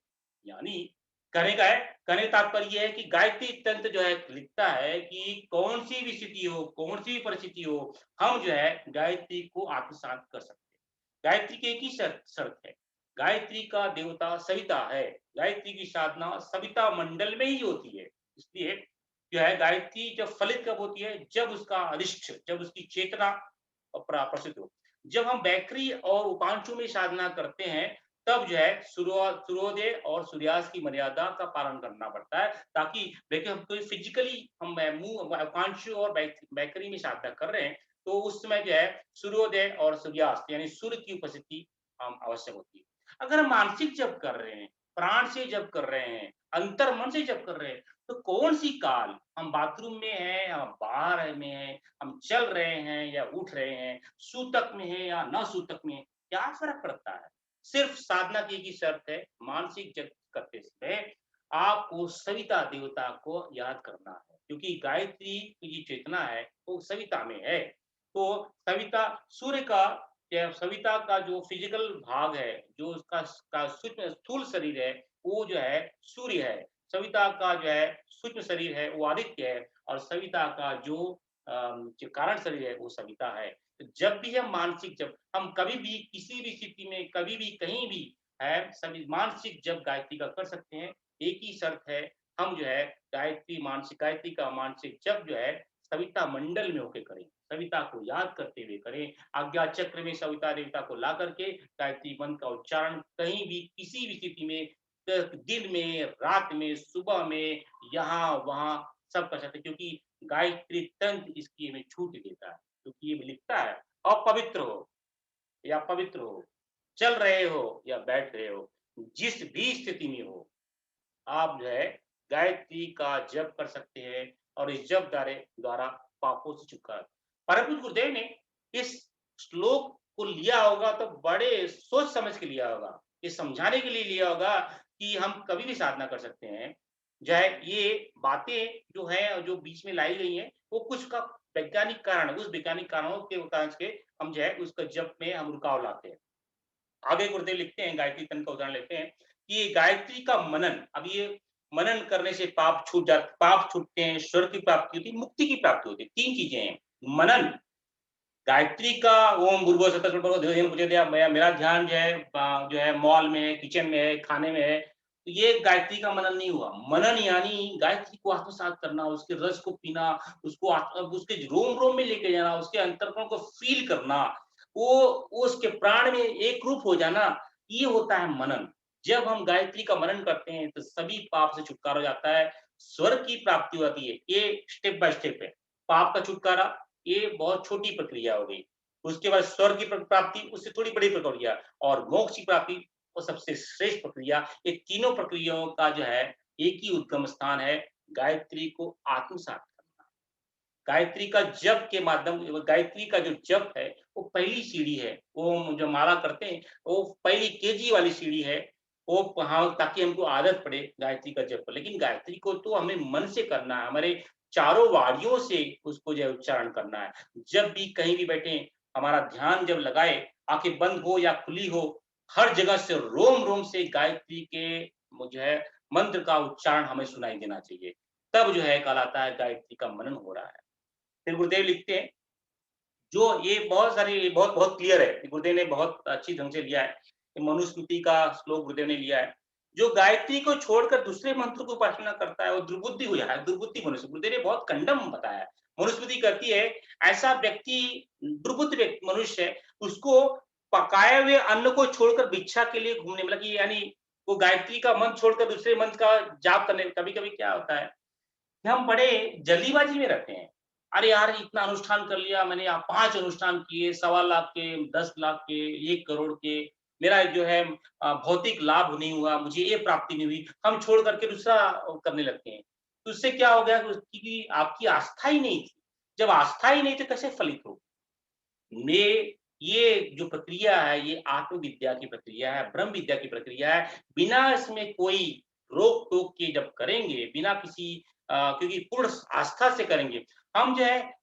यानी कहने का है, कहने का तात्पर्य ये है कि गायत्री तंत्र जो है लिखता है कि कौन सी भी स्थिति हो, कौन सी भी परिस्थिति हो, हम जो है गायत्री को आत्मसात कर सकते हैं। गायत्री की एक ही शर्त है, गायत्री का देवता सविता है। गायत्री की साधना सविता मंडल में ही होती है। इसलिए जो है गायत्री जब फलित कब होती है, जब उसका अरिष्ट, जब उसकी चेतना प्रसिद्ध हो। जब हम बैकरी और उपांशु में साधना करते हैं, तब जो है सूर्योदय और सूर्यास्त की मर्यादा का पालन करना पड़ता है, ताकि देखिए हम कोई फिजिकली हम मुंह उपांशु और बैकरी में साधना कर रहे हैं, तो उस समय जो है सूर्योदय और सूर्यास्त यानी सूर्य की उपस्थिति आवश्यक होती है। अगर हम मानसिक जप कर रहे हैं, प्राण से जप कर रहे हैं, अंतर्मन से जप कर रहे हैं, तो कौन सी काल, हम बाथरूम में हैं या बाहर में हैं, हम चल रहे हैं या उठ रहे हैं, सूतक में हैं या ना सूतक में हैं, क्या फ़र्क पड़ता है? सिर्फ़ साधना की एक ही शर्त है, मानसिक जप करते समय आपको सविता देवता को याद करना है, क्योंकि गायत्री की जो चेतना है, वो सविता में है। तो सविता सूर्य का, या सविता का जो फिजिकल भाग है, जो उसका सूक्ष्म स्थूल शरीर है, वो जो है सूर्य है। सविता का जो है सूक्ष्म शरीर है, वो आदित्य है और सविता का जो जो कारण शरीर है, वो सविता है। तो जब भी हम मानसिक जप, हम कभी भी किसी भी स्थिति में, कभी भी, कहीं भी है, सभी मानसिक जप गायत्री का कर सकते हैं। एक ही शर्त है, हम जो है गायत्री का मानसिक जप जो है सविता मंडल में होके करें, सविता को याद करते हुए करें। आज्ञा चक्र में सविता देवता को ला करके गायत्री मंत्र का उच्चारण कहीं भी, किसी भी स्थिति में, दिन में, रात में, सुबह में, यहाँ-वहाँ सब कर सकते हैं, क्योंकि गायत्री तंत्र इसकी हमें छूट देता है। क्योंकि ये लिखता है, अपवित्र हो या पवित्र हो, चल रहे हो या बैठ रहे हो, जिस भी स्थिति में हो, आप जो है गायत्री का जप कर सकते हैं और इस जप द्वारा पापों से छुटकारा। परम पूज्य गुरुदेव ने इस श्लोक को लिया होगा तो बड़े सोच समझ के लिया होगा। ये समझाने के लिए लिया होगा कि हम कभी भी साधना कर सकते हैं। जो है ये बातें जो हैं, जो बीच में लाई गई हैं, वो कुछ का वैज्ञानिक कारण, उस वैज्ञानिक कारणों के कारण से हम जो है उसका जप में हम रुकाव लाते हैं। आगे गुरुदेव लिखते हैं, गायत्री तंत्र का उदाहरण लेते हैं कि ये गायत्री का मनन, अब ये मनन करने से पाप छूटते हैं, स्वर्ग की प्राप्ति होती है, मुक्ति की प्राप्ति होती है। 3 चीजें हैं। मनन, गायत्री का ओम भूर्भुवः स्वः तत्सवितुर्वरेण्यं भर्गो देवस्य प्रचोदयात्, मेरा ध्यान जो है मॉल में है, किचन में है, खाने में है, तो ये गायत्री का मनन नहीं हुआ। मनन यानी गायत्री को आत्मसात करना, उसके रस को पीना, उसको उसके रोम-रोम में लेके जाना, उसके अंतःकरण को फ़ील करना, वो उसके प्राण में एक रूप हो जाना, ये होता है मनन। जब हम गायत्री का मनन करते हैं, तो सभी पाप से छुटकारा हो जाता है, स्वर्ग की प्राप्ति होती है। ये स्टेप बाय स्टेप है। पाप का छुटकारा, ये बहुत छोटी प्रक्रिया हो गई। उसके बाद स्वर्ग की प्राप्ति, उससे थोड़ी बड़ी प्रक्रिया, और मोक्ष की प्राप्ति, वो सबसे श्रेष्ठ प्रक्रिया। ये तीनों प्रक्रियाओं का जो है एक ही उद्गम स्थान है, गायत्री को आत्मसात करना। गायत्री का जप के माध्यम, गायत्री का जो जप है वो पहली सीढ़ी है। ओम जो माला करते हैं, वो पहली केजी वाली सीढ़ी है। वो हाँ, ताकि हमको आदत पड़े गायत्री का जप। लेकिन गायत्री को तो हमें मन से करना है, हमारे चारों वाणियों से उसको जो है उच्चारण करना है। जब भी कहीं भी बैठे, हमारा ध्यान जब लगाए, आंखें बंद हो या खुली हो, हर जगह से रोम-रोम से गायत्री के जो है मंत्र का उच्चारण हमें सुनाई देना चाहिए। तब जो है कहलाता है गायत्री का मनन हो रहा है। फिर गुरुदेव लिखते हैं, जो ये बहुत सारे, ये बहुत बहुत क्लियर है, गुरुदेव ने बहुत अच्छी ढंग से लिया है। ये मनुस्मृति का श्लोक गुरुदेव ने लिया है। जो गायत्री को छोड़कर दूसरे मंत्र की उपासना करता है, वो दुर्बुद्धि हुआ है, दुर्बुद्धि मनुष्य। गुरुदेव ने बहुत कंडम बताया है। मनुस्मृति कहती है, ऐसा व्यक्ति दुर्बुद्ध व्यक्ति मनुष्य है, उसको पकाए हुए अन्न को छोड़कर भिक्षा के लिए घूमने, मतलब कि यानी वो गायत्री का मंत्र छोड़कर दूसरे मंत्र का जाप करने। कभी-कभी क्या होता है कि हम बड़े जल्दीबाजी में रहते हैं। अरे यार! इतना अनुष्ठान कर लिया मैंने, 5 अनुष्ठान किए, सवा लाख के, 10 लाख के, 1 करोड़ के, मेरा जो है भौतिक लाभ नहीं हुआ, मुझे ये प्राप्ति नहीं हुई, हम छोड़ करके दूसरा करने लगते हैं। तो उससे क्या हो गया कि आपकी आस्था ही नहीं थी। जब आस्था ही नहीं तो कैसे फलित होगी? में ये जो प्रक्रिया है, ये आत्मविद्या की प्रक्रिया है, ब्रह्म विद्या की प्रक्रिया है। बिना इसमें कोई रोक-टोक के जब करेंगे, बिना किसी क्योंकि पूर्ण आस्था से करेंगे, हम जो है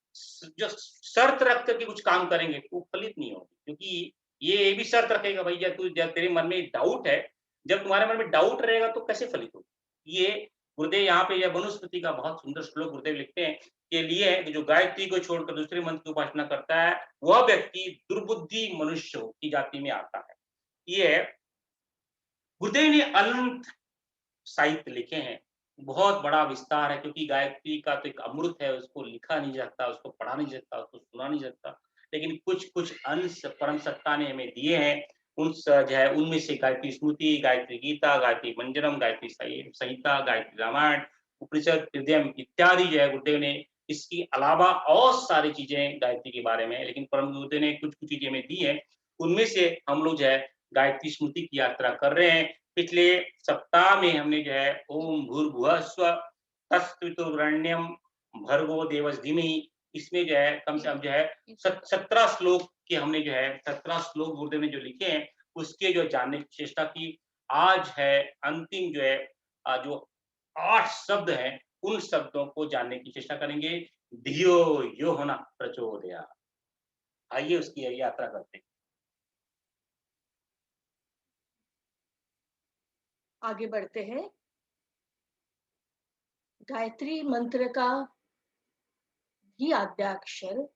जो शर्त रख कर के कुछ काम करेंगे, वो फलित नहीं होगी। क्योंकि ये भी शर्त रखेगा, भई जब तेरे मन में डाउट है, जब तुम्हारे मन में डाउट रहेगा तो कैसे फलित होगी? ये गुरुदेव यहाँ पे यह मनुस्मृति का बहुत सुंदर श्लोक गुरुदेव लिखते हैं, के लिए है कि जो गायत्री को छोड़कर दूसरे मंत्र की उपासना करता है, वह व्यक्ति दुर्बुद्धि मनुष्य की जाति में आता है। ये है, गुरुदेव ने अनंत साहित्य लिखे हैं। बहुत बड़ा विस्तार है, क्योंकि गायत्री का तो एक अमृत है, उसको लिखा नहीं जा सकता, उसको पढ़ा नहीं जा सकता, उसको सुना नहीं जा सकता। लेकिन कुछ-कुछ अंश परम सत्ता ने हमें दिए हैं। उन स जो है उनमें से गायत्री स्मृति, गायत्री गीता, गायत्री मंजनम, गायत्री संहिता, गायत्री रामायण, उपनिषद, हृदयम इत्यादि जो है गुरुदेव ने, इसके अलावा और सारी चीज़ें गायत्री के बारे में, लेकिन परम गुरुदेव ने कुछ-कुछ चीज़ें हमें दी हैं। उनमें से हम लोग जो है गायत्री स्मृति की यात्रा कर रहे हैं। पिछले सप्ताह में हमने जो है ओम भूर्भुवः स्वः तत्सवितुर्वरेण्यं भर्गो देवस्य धीमहि, इसमें जो है कम से कम जो है 17 श्लोक के हमने जो है 17 श्लोक गुरुदेव ने जो लिखे हैं, उसके जो जानने की चेष्टा की। आज है अंतिम जो है जो 8 शब्द हैं, उन शब्दों को जानने की चेष्टा करेंगे। धियो यो होना प्रचोदयात्। आइए उसकी यात्रा करते हैं। आगे बढ़ते हैं। गायत्री मंत्र का ही आद्याक्षर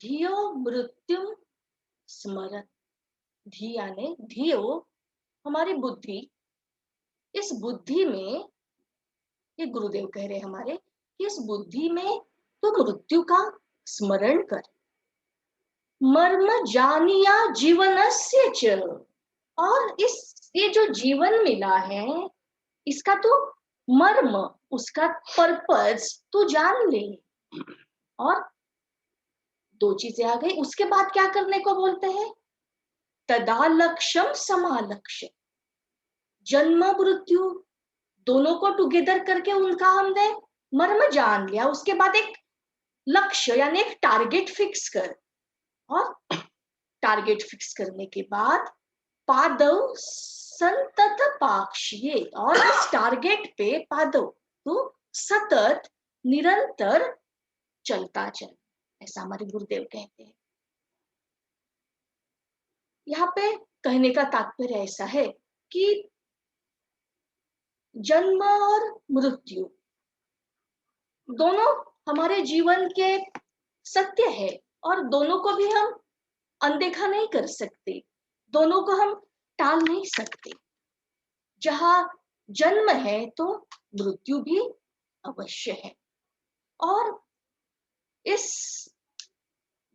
धियो मृत्युम स्मरत। धी यानी धियो हमारी बुद्धि, इस बुद्धि में, ये गुरुदेव कह रहे हमारे कि इस बुद्धि में तो मृत्यु का स्मरण कर। मर्म जानिया जीवनस्य च, और इस ये जो जीवन मिला है इसका तो मर्म, उसका पर्पस तो जान ले। और दो चीजें आ गई, उसके बाद क्या करने को बोलते हैं? तदा लक्ष्यम समालक्ष्य। जन्म मृत्यु दोनों को टुगेदर करके उनका हमने मर्म जान लिया, उसके बाद एक लक्ष्य यानी एक टारगेट फिक्स कर। और टारगेट फिक्स करने के बाद पादव संतत पाक्षिये, और इस टारगेट पे पादव तो सतत निरंतर चलता चल, ऐसा हमारे गुरुदेव कहते हैं। यहाँ पे कहने का तात्पर्य ऐसा है कि जन्म और मृत्यु दोनों हमारे जीवन के सत्य है, और दोनों को भी हम अनदेखा नहीं कर सकते, दोनों को हम टाल नहीं सकते। जहां जन्म है तो मृत्यु भी अवश्य है। और इस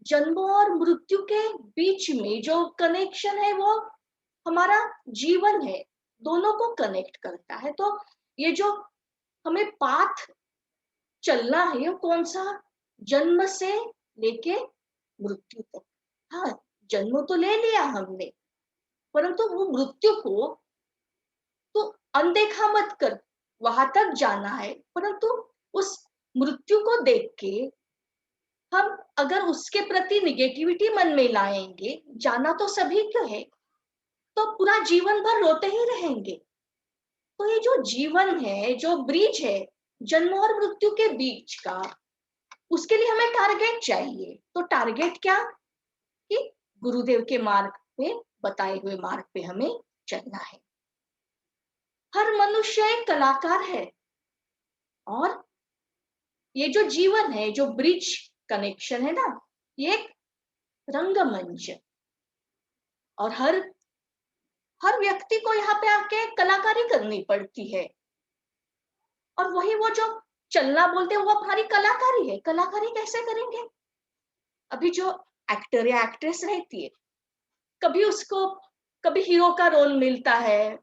जन्म और मृत्यु के बीच में जो कनेक्शन है वो हमारा जीवन है, दोनों को कनेक्ट करता है। तो ये जो हमें पाथ चलना है वो कौन सा? जन्म से लेके मृत्यु तक। हाँ, जन्म तो ले लिया हमने, परंतु वो मृत्यु को तो अनदेखा मत कर, वहां तक जाना है। परंतु उस मृत्यु को देख के हम अगर उसके प्रति निगेटिविटी मन में लाएंगे, जाना तो सभी को है, तो पूरा जीवन भर रोते ही रहेंगे। तो ये जो जीवन है, जो ब्रिज है जन्म और मृत्यु के बीच का, उसके लिए हमें टारगेट चाहिए। तो टारगेट क्या? कि गुरुदेव के मार्ग पे, बताए हुए मार्ग पे हमें चलना है। हर मनुष्य एक कलाकार है, और ये जो जीवन है, जो ब्रिज कनेक्शन है ना, ये एक रंगमंच, और हर व्यक्ति को यहाँ पे आके कलाकारी करनी पड़ती है। और वही वो जो चलना बोलते हैं वो हमारी कलाकारी है। कलाकारी कैसे करेंगे? अभी जो एक्टर या एक्ट्रेस रहती है, कभी उसको कभी हीरो का रोल मिलता है,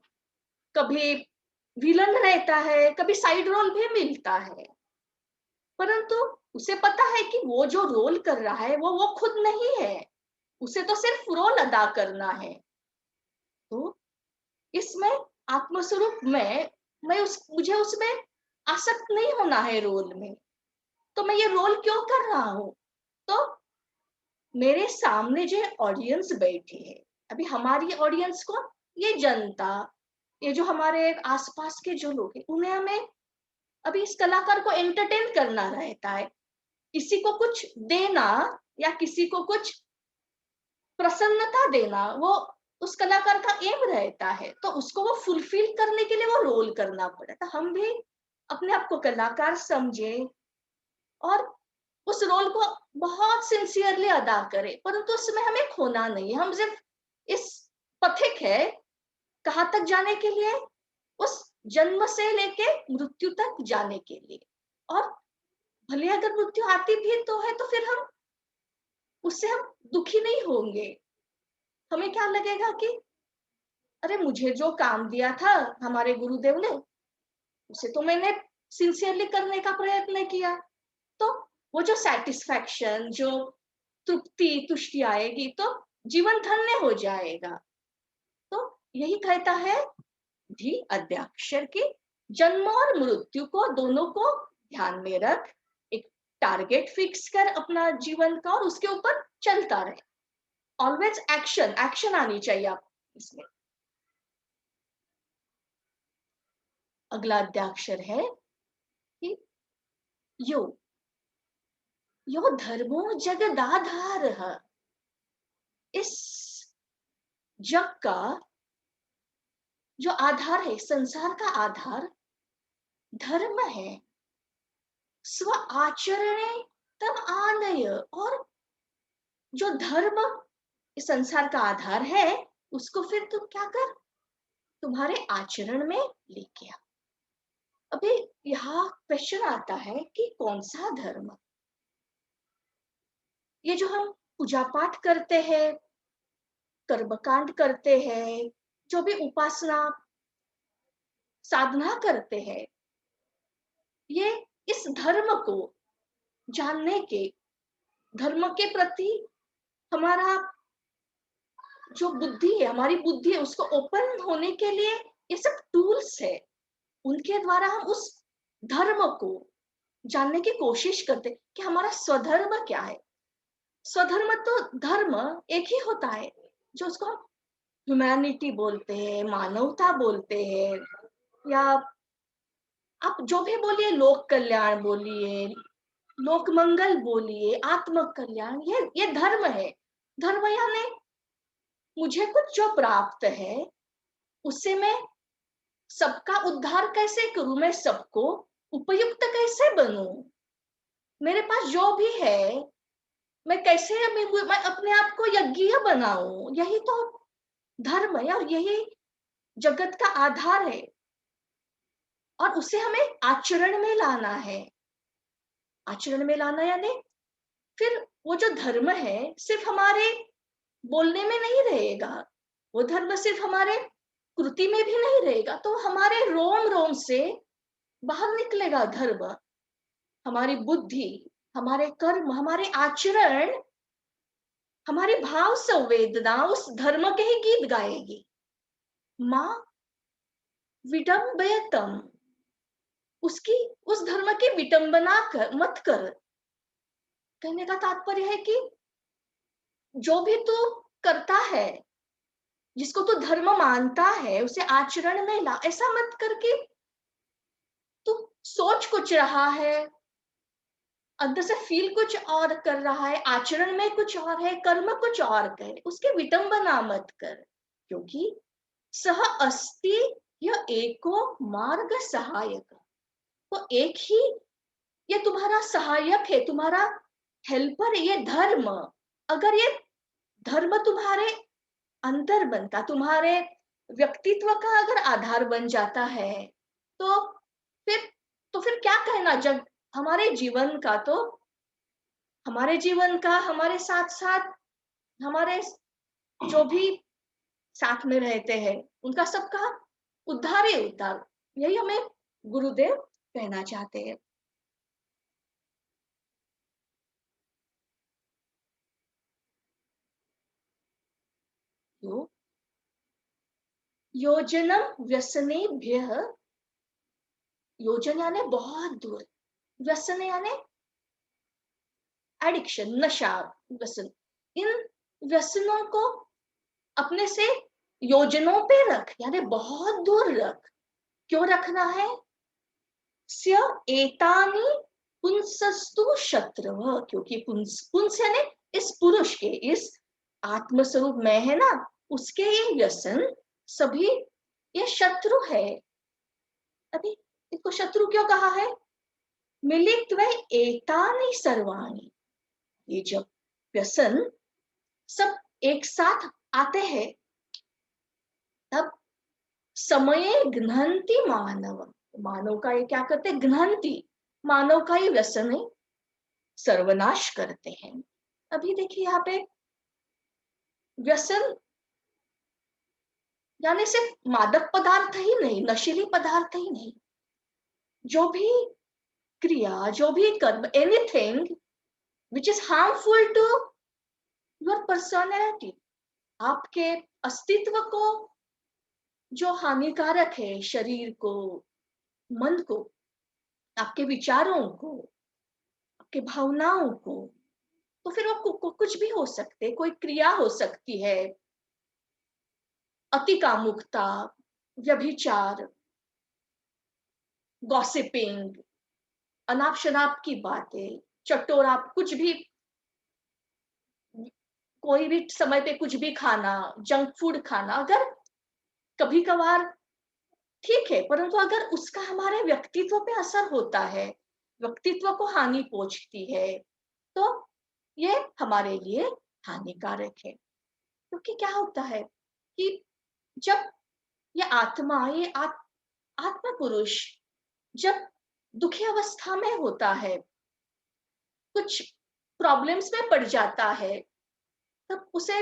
कभी विलन रहता है, कभी साइड रोल भी मिलता है, परंतु उसे पता है कि वो जो रोल कर रहा है वो खुद नहीं है, उसे तो सिर्फ रोल अदा करना है। तो इसमें आत्मस्वरूप में मुझे उसमें आसक्त नहीं होना है रोल में। तो मैं ये रोल क्यों कर रहा हूं? तो मेरे सामने जो ऑडियंस बैठी है, अभी हमारी ऑडियंस को, ये जनता, ये जो हमारे आसपास के जो लोग हैं, उन्हें हमें अभी इस कलाकार को एंटरटेन करना रहता है। किसी को कुछ देना या किसी को कुछ प्रसन्नता देना, वो उस कलाकार का एम रहता है। तो उसको वो फुलफिल करने के लिए वो रोल करना पड़ता है। हम भी अपने आप को कलाकार समझे और उस रोल को बहुत सिंसियरली अदा करें, परंतु उसमें हमें खोना नहीं है। हम सिर्फ इस पथिक है कहाँ तक जाने के लिए? उस जन्म से लेके मृत्यु तक जाने के लिए। और भले अगर मृत्यु आती भी तो है, तो फिर हम उससे हम दुखी नहीं होंगे। हमें क्या लगेगा कि अरे मुझे जो काम दिया था हमारे गुरुदेव ने, उसे तो मैंने सिंसियरली करने का प्रयत्न किया। तो वो जो सेटिस्फैक्शन, जो तृप्ति तुष्टि आएगी, तो जीवन धन्य हो जाएगा। तो यही कहता है धी अद्याक्षर की, जन्म और मृत्यु को दोनों को ध्यान में रख, एक टारगेट फिक्स कर अपना जीवन का, और उसके ऊपर चलता रहे। ऑलवेज एक्शन, एक्शन आनी चाहिए आप इसमें। अगला अद्याक्षर है कि यो यो धर्मो जगदाधार। इस जग का जो आधार है, संसार का आधार धर्म है। स्व आचरणे तब आनय, और जो धर्म इस संसार का आधार है, उसको फिर तुम क्या कर, तुम्हारे आचरण में लेके आ। अभी यहाँ क्वेश्चन आता है कि कौन सा धर्म? ये जो हम पूजा पाठ करते हैं, कर्मकांड करते हैं, जो भी उपासना साधना करते हैं, ये इस धर्म को जानने के, धर्म के प्रति हमारा जो बुद्धि है, हमारी बुद्धि है, उसको ओपन होने के लिए ये सब टूल्स है। उनके द्वारा हम उस धर्म को जानने की कोशिश करते कि हमारा स्वधर्म क्या है। स्वधर्म तो धर्म एक ही होता है, जो उसको हम ह्यूमैनिटी बोलते हैं, मानवता बोलते हैं, या आप जो भी बोलिए, लोक कल्याण बोलिए, लोक मंगल बोलिए, आत्म कल्याण, ये धर्म है। धर्म यानी मुझे कुछ जो प्राप्त है, उससे मैं सबका उद्धार कैसे करूं, मैं सबको उपयुक्त कैसे बनूं, मेरे पास जो भी है मैं कैसे, मैं अपने आप को यज्ञ बनाऊं, यही तो धर्म है और यही जगत का आधार है। और उसे हमें आचरण में लाना है। आचरण में लाना यानी फिर वो जो धर्म है सिर्फ हमारे बोलने में नहीं रहेगा, वो धर्म सिर्फ हमारे कृति में भी नहीं रहेगा, तो हमारे रोम रोम से बाहर निकलेगा धर्म। हमारी बुद्धि, हमारे कर्म, हमारे आचरण, हमारी भाव संवेदना उस धर्म के ही गीत गाएगी। माँ विडम्बयतम, उसकी, उस धर्म की विडंबना कर मत कर। कहने का तात्पर्य है कि जो भी तू करता है, जिसको तू धर्म मानता है, उसे आचरण में ला। ऐसा मत करके तू सोच कुछ रहा है, अंदर से फील कुछ और कर रहा है, आचरण में कुछ और है, कर्म कुछ और करे, उसके विडंबना मत कर। क्योंकि सह अस्ति यह एको मार्ग सहायक, तो एक ही ये तुम्हारा सहायक है, तुम्हारा हेल्पर, ये धर्म। अगर ये धर्म तुम्हारे अंदर बनता, तुम्हारे व्यक्तित्व का अगर आधार बन जाता है, तो फिर फिर क्या कहना, जब हमारे जीवन का, तो हमारे जीवन का, हमारे साथ साथ हमारे जो भी साथ में रहते हैं, उनका सबका उद्धार ही उद्धार। यही हमें गुरुदेव कहना चाहते हैं। यो योजनम व्यसनेभ्यः, योजन यानी बहुत दूर, व्यसन यानी एडिक्शन, नशा, व्यसन। इन व्यसनों को अपने से योजनों पे रख, यानी बहुत दूर रख। क्यों रखना है? स्य एतानि पुंसस्तु शत्रव, क्योंकि पुंस यानी इस पुरुष के, इस आत्मस्वरूप में है ना, उसके ये व्यसन सभी ये शत्रु है। अभी इसको शत्रु क्यों कहा है? मिलित्वा एतानि सर्वाणि, ये जब व्यसन सब एक साथ आते हैं, तब समये घ्नन्ति मानव, मानव का ये क्या करते हैं? घ्नन्ति, मानव का ये व्यसन है, सर्वनाश करते हैं। अभी देखिए यहाँ पे व्यसन यानी सिर्फ मादक पदार्थ ही नहीं, नशीली पदार्थ ही नहीं, जो भी क्रिया, जो भी कर्म, anything which is harmful to your personality, आपके अस्तित्व को जो हानिकारक है, शरीर को, मन को, आपके विचारों को, आपके भावनाओं को, तो फिर वो कुछ भी हो सकते, कोई क्रिया हो सकती है, अति कामुकता, व्यभिचार, गॉसिपिंग, अनाप शनाप की बातें, चटोरा, कुछ भी, कोई भी समय पे कुछ भी खाना, जंक फूड खाना, अगर कभी कभार ठीक है, परंतु अगर उसका हमारे व्यक्तित्व पे असर होता है, व्यक्तित्व को हानि पहुंचती है, तो ये हमारे लिए हानिकारक है। क्योंकि क्या होता है कि जब ये आत्मा, आत्मा पुरुष जब दुखी अवस्था में होता है, कुछ प्रॉब्लम्स में पड़ जाता है, तब उसे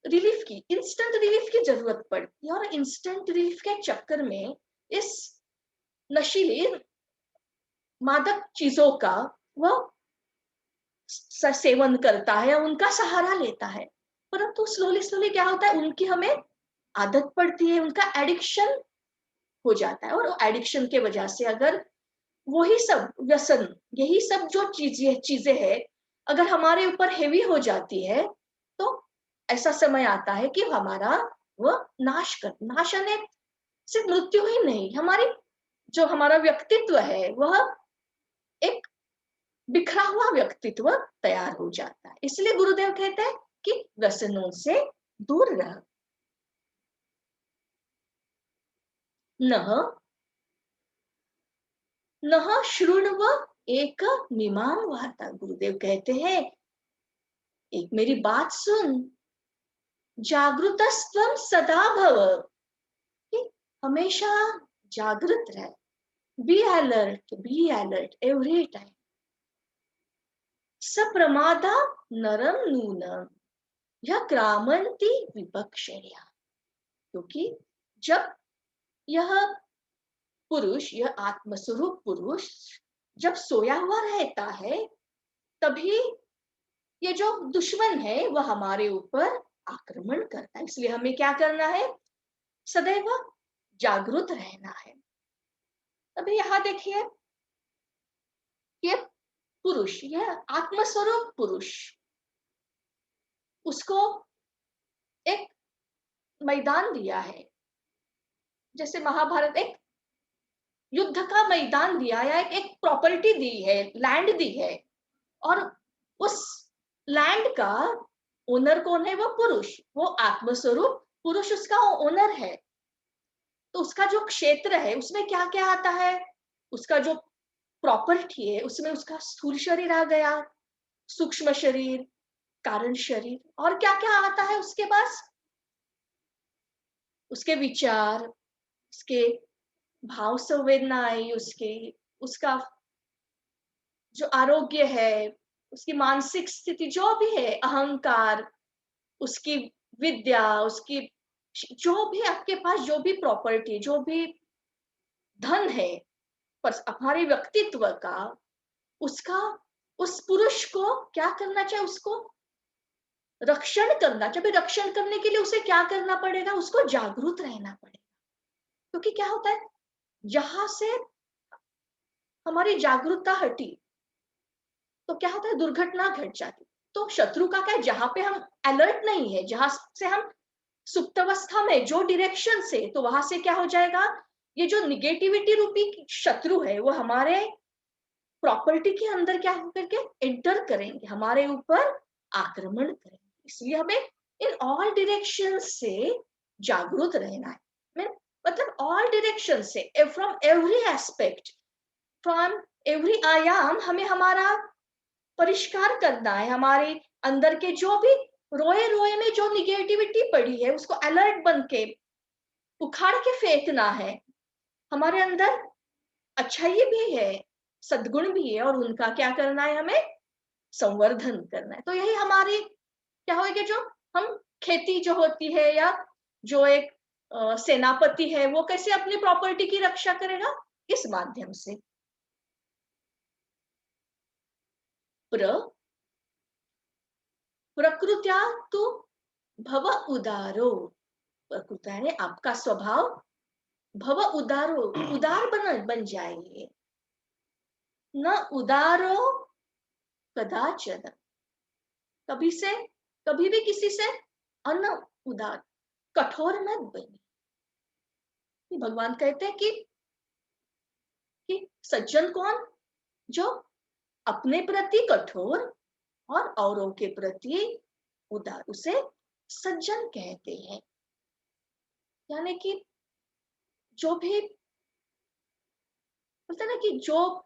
रिलीफ की, इंस्टेंट रिलीफ की जरूरत पड़ती है। और इंस्टेंट रिलीफ के चक्कर में इस नशीली मादक चीजों का वह सेवन करता है, उनका सहारा लेता है। परंतु स्लोली स्लोली क्या होता है, उनकी हमें आदत पड़ती है, उनका एडिक्शन हो जाता है। और एडिक्शन के वजह से अगर वही सब व्यसन, यही सब जो चीजें हैं, अगर हमारे ऊपर हेवी हो जाती है, तो ऐसा समय आता है कि हमारा वह नाश यानी सिर्फ मृत्यु ही नहीं, हमारी जो हमारा व्यक्तित्व है वह एक बिखरा हुआ व्यक्तित्व तैयार हो जाता है। इसलिए गुरुदेव कहते हैं कि व्यसनों से दूर रह। नह नह शृण्व एक मीमां वार्ता। गुरुदेव कहते हैं, एक मेरी बात सुन, जागृतस्त्वं सदा भव, कि हमेशा जागृत रहे, बी अलर्ट एवरी टाइम। सप्रमादा नरम नूनम यह क्रामंती विपक्षणिया। क्योंकि जब यह पुरुष, यह आत्मस्वरूप पुरुष जब सोया हुआ रहता है, तभी ये जो दुश्मन है वह हमारे ऊपर आक्रमण करता है। इसलिए हमें क्या करना है, सदैव जागृत रहना है। अभी यहां देखिए, ये पुरुष, यह आत्मस्वरूप पुरुष, उसको एक मैदान दिया है, जैसे महाभारत एक युद्ध का मैदान दिया, या एक प्रॉपर्टी दी है, लैंड दी है। और उस लैंड का ओनर कौन है, वो पुरुष, वो आत्मस्वरूप पुरुष उसका ओनर है। तो उसका जो क्षेत्र है उसमें क्या क्या आता है, उसका जो प्रॉपर्टी है उसमें उसका स्थूल शरीर आ गया, सूक्ष्म शरीर, कारण शरीर, और क्या क्या आता है उसके पास, उसके विचार, उसके भाव संवेदनाएं, उसका जो आरोग्य है, उसकी मानसिक स्थिति जो भी है, अहंकार, उसकी विद्या, उसकी जो भी आपके पास जो भी प्रॉपर्टी, जो भी धन है, पर हमारे व्यक्तित्व का, उसका, उस पुरुष को क्या करना चाहिए, उसको रक्षण करना चाहिए। रक्षण करने के लिए उसे क्या करना पड़ेगा, उसको जागरूक रहना पड़ेगा। क्योंकि क्या होता है, जहां से हमारी जागरूकता हटी तो क्या होता है, दुर्घटना घट जाती। तो शत्रु का क्या है, जहां पे हम अलर्ट नहीं है, जहां से हम सुप्त अवस्था में, जो डायरेक्शन से, तो वहां से क्या हो जाएगा, ये जो निगेटिविटी रूपी शत्रु है वो हमारे प्रॉपर्टी के अंदर क्या होकर के एंटर करेंगे, हमारे ऊपर आक्रमण करेंगे। इसलिए हमें इन ऑल डायरेक्शन से जागरूक रहना है। मतलब ऑल डायरेक्शन से, from every aspect, from every आयाम, हमें हमारा परिष्कार करना है। हमारे अंदर के जो भी रोए रोए में जो निगेटिविटी पड़ी है उसको अलर्ट बन के उखाड़ के फेंकना है। हमारे अंदर अच्छाई भी है, सद्गुण भी है, और उनका क्या करना है, हमें संवर्धन करना है। तो यही हमारी क्या होगी, जो हम खेती जो होती है, या जो एक सेनापति है, वो कैसे अपनी प्रॉपर्टी की रक्षा करेगा, इस माध्यम से। प्रकृत्या तो भव उदारो, प्रकृति यानी आपका स्वभाव, भव उदारो, उदार बन जाइए। न उदारो कदाचन, कभी से, कभी भी किसी से अन उदार, कठोर मत बनिए। भगवान कहते हैं कि सज्जन कौन, जो अपने प्रति कठोर और औरों के प्रति उदार, उसे सज्जन कहते हैं। यानी कि जो भी बोलते ना, कि जो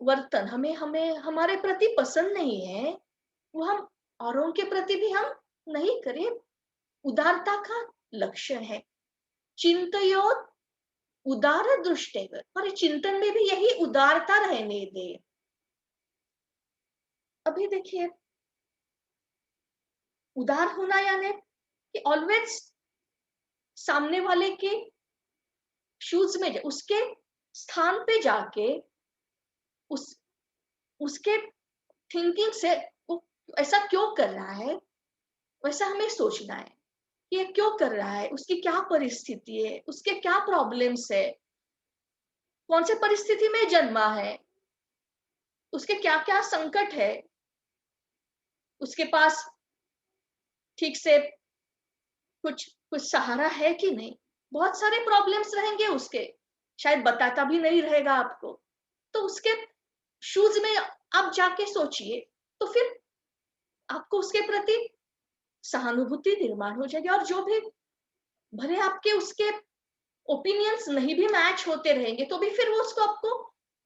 वर्तन हमें हमें हमारे प्रति पसंद नहीं है, वो हम औरों के प्रति भी हम नहीं करें। उदारता का लक्षण है। चिंतयोत उदार दृष्टेव, और चिंतन में भी यही उदारता रहने दे। अभी देखिए, उदार होना यानी कि ऑलवेज सामने वाले के शूज में, उसके स्थान पे जाके उस उसके थिंकिंग से वो ऐसा क्यों कर रहा है, वैसा हमें सोचना है कि ये क्यों कर रहा है, उसकी क्या परिस्थिति है, उसके क्या प्रॉब्लम्स है, कौन से परिस्थिति में जन्मा है, उसके क्या क्या संकट है, उसके पास ठीक से कुछ कुछ सहारा है कि नहीं। बहुत सारे प्रॉब्लम्स रहेंगे उसके, शायद बताता भी नहीं रहेगा आपको। तो उसके शूज में आप जाके सोचिए, तो फिर आपको उसके प्रति सहानुभूति निर्माण हो जाएगी। और जो भी भले आपके उसके ओपिनियंस नहीं भी मैच होते रहेंगे, तो भी फिर वो उसको आपको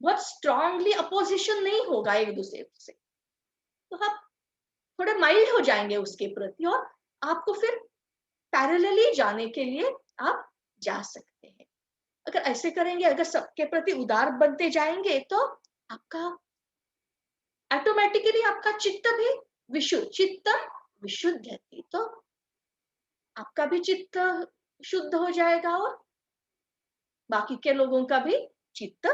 बहुत स्ट्रांगली अपोजिशन नहीं होगा एक दूसरे से, तो आप थोड़े माइल्ड हो जाएंगे उसके प्रति, और आपको फिर पैरेलली जाने के लिए आप जा सकते हैं। अगर ऐसे करेंगे, अगर सबके प्रति उदार बनते जाएंगे, तो आपका ऑटोमेटिकली आपका चित्त भी विशुद्ध, चित्तम विशुद्धति, तो आपका भी चित्त शुद्ध हो जाएगा और बाकी के लोगों का भी चित्त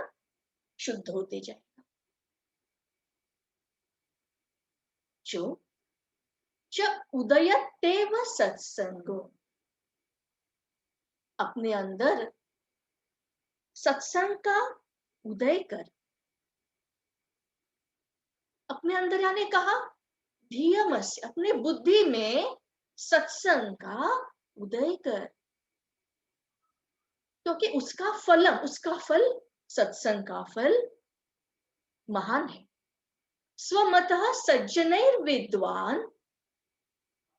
शुद्ध होते जाएगा। जो च उदयतेव सत्संगो, अपने अंदर सत्संग का उदय कर, अपने अंदर यानी कहा धीयमस्य, अपने बुद्धि में सत्संग का उदय कर, क्योंकि उसका फल, सत्संग का फल महान है। स्वमतः सज्जनैर्विद्वान्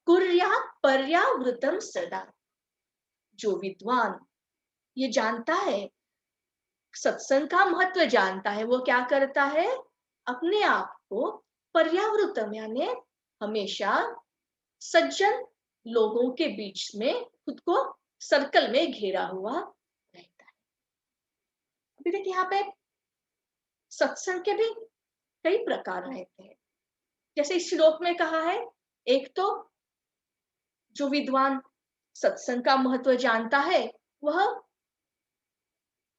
कुर्यात् पर्यावृतम सदा, जो विद्वान ये जानता है, सत्संग का महत्व जानता है, वो क्या करता है, अपने आप को पर्यावृतम यानी हमेशा सज्जन लोगों के बीच में खुद को सर्कल में घेरा हुआ रहता है। अभी देखिए, यहाँ पे सत्संग के भी कई प्रकार रहते हैं। जैसे इस श्लोक में कहा है, एक तो जो विद्वान सत्संग का महत्व जानता है, वह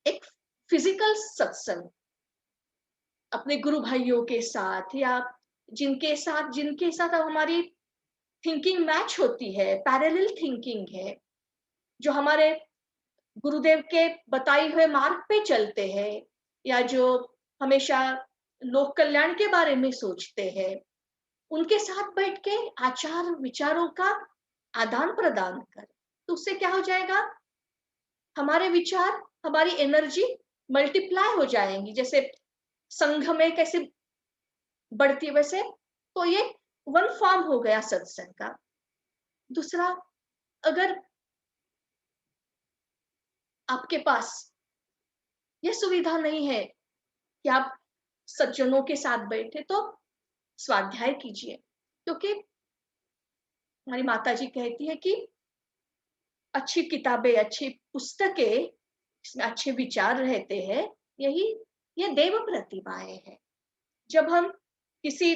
एक फिजिकल सत्संग अपने गुरु भाइयों के साथ, या जिनके साथ हमारी थिंकिंग मैच होती है, पैरेलल थिंकिंग है, जो हमारे गुरुदेव के बताए हुए मार्ग पे चलते हैं, या जो हमेशा लोक कल्याण के बारे में सोचते हैं, उनके साथ बैठ के आचार विचारों का आदान प्रदान कर, तो उससे क्या हो जाएगा, हमारे विचार, हमारी एनर्जी मल्टीप्लाई हो जाएंगी। जैसे संघ में कैसे बढ़ती है, वैसे तो ये वन फॉर्म हो गया सत्संग का। दूसरा, अगर आपके पास यह सुविधा नहीं है कि आप सज्जनों के साथ बैठे, तो स्वाध्याय कीजिए, क्योंकि हमारी माता जी कहती है कि अच्छी किताबें, अच्छी पुस्तकें, इसमें अच्छे विचार रहते हैं, यही ये देव प्रतिमाएं हैं। जब हम किसी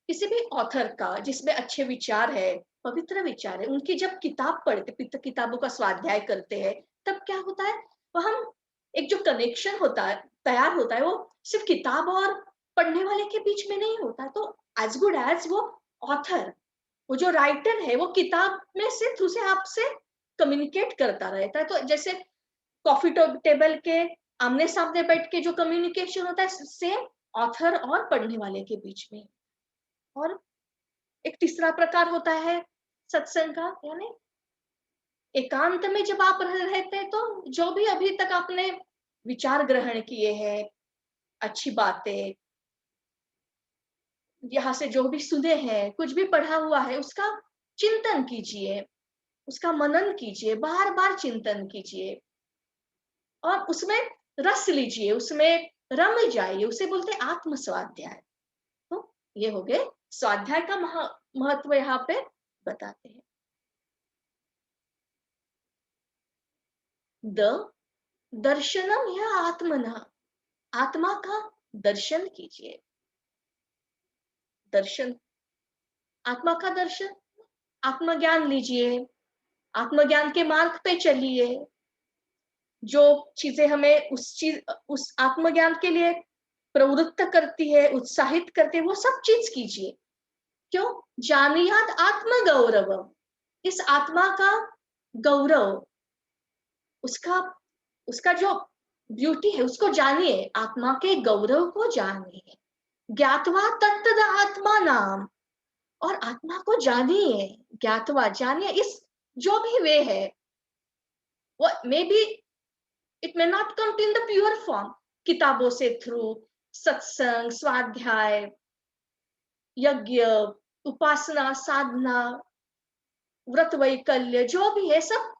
किसी भी ऑथर का जिसमें अच्छे विचार है, पवित्र विचार है, उनकी जब किताब पढ़ते, किताबों का स्वाध्याय करते हैं, तब क्या होता है, वह हम एक जो कनेक्शन होता है, तैयार होता है, वो सिर्फ किताब और पढ़ने वाले के बीच में नहीं होता है। तो एज गुड एज वो ऑथर, वो जो राइटर है, वो किताब में से थ्रू से आपसे कम्युनिकेट करता रहता है। तो जैसे कॉफी टेबल के आमने सामने बैठ के जो कम्युनिकेशन होता है, सेम ऑथर और पढ़ने वाले के बीच में। और एक तीसरा प्रकार होता है सत्संग का, यानी एकांत में जब आप रहते हैं, तो जो भी अभी तक आपने विचार ग्रहण किए हैं, अच्छी बातें, यहाँ से जो भी सुने हैं, कुछ भी पढ़ा हुआ है, उसका चिंतन कीजिए, उसका मनन कीजिए, बार बार चिंतन कीजिए, और उसमें रस लीजिए, उसमें रम जाइए, उसे बोलते हैं आत्म स्वाध्याय। तो ये हो गए स्वाध्याय का महत्व यहाँ पे बताते हैं। द दर्शनम या आत्मना, आत्मा का दर्शन कीजिए। दर्शन, आत्मा का दर्शन, आत्मज्ञान लीजिए, आत्मज्ञान के मार्ग पे चलिए। जो चीजें हमें उस आत्मज्ञान के लिए प्रवृत्त करती है, उत्साहित करती है, वो सब चीज कीजिए। क्यों? जानियात आत्म गौरव, इस आत्मा का गौरव, उसका उसका जो ब्यूटी है उसको जानिए, आत्मा के गौरव को जानिए। ज्ञातवा तत्तद आत्मा नाम, और आत्मा को जानिए, ज्ञातवा जानिए, इस जो भी वे है, वो may be it may not come in the pure form, किताबों से थ्रू, सत्संग, स्वाध्याय, यज्ञ, उपासना, साधना, व्रत वैकल्य, जो भी है सब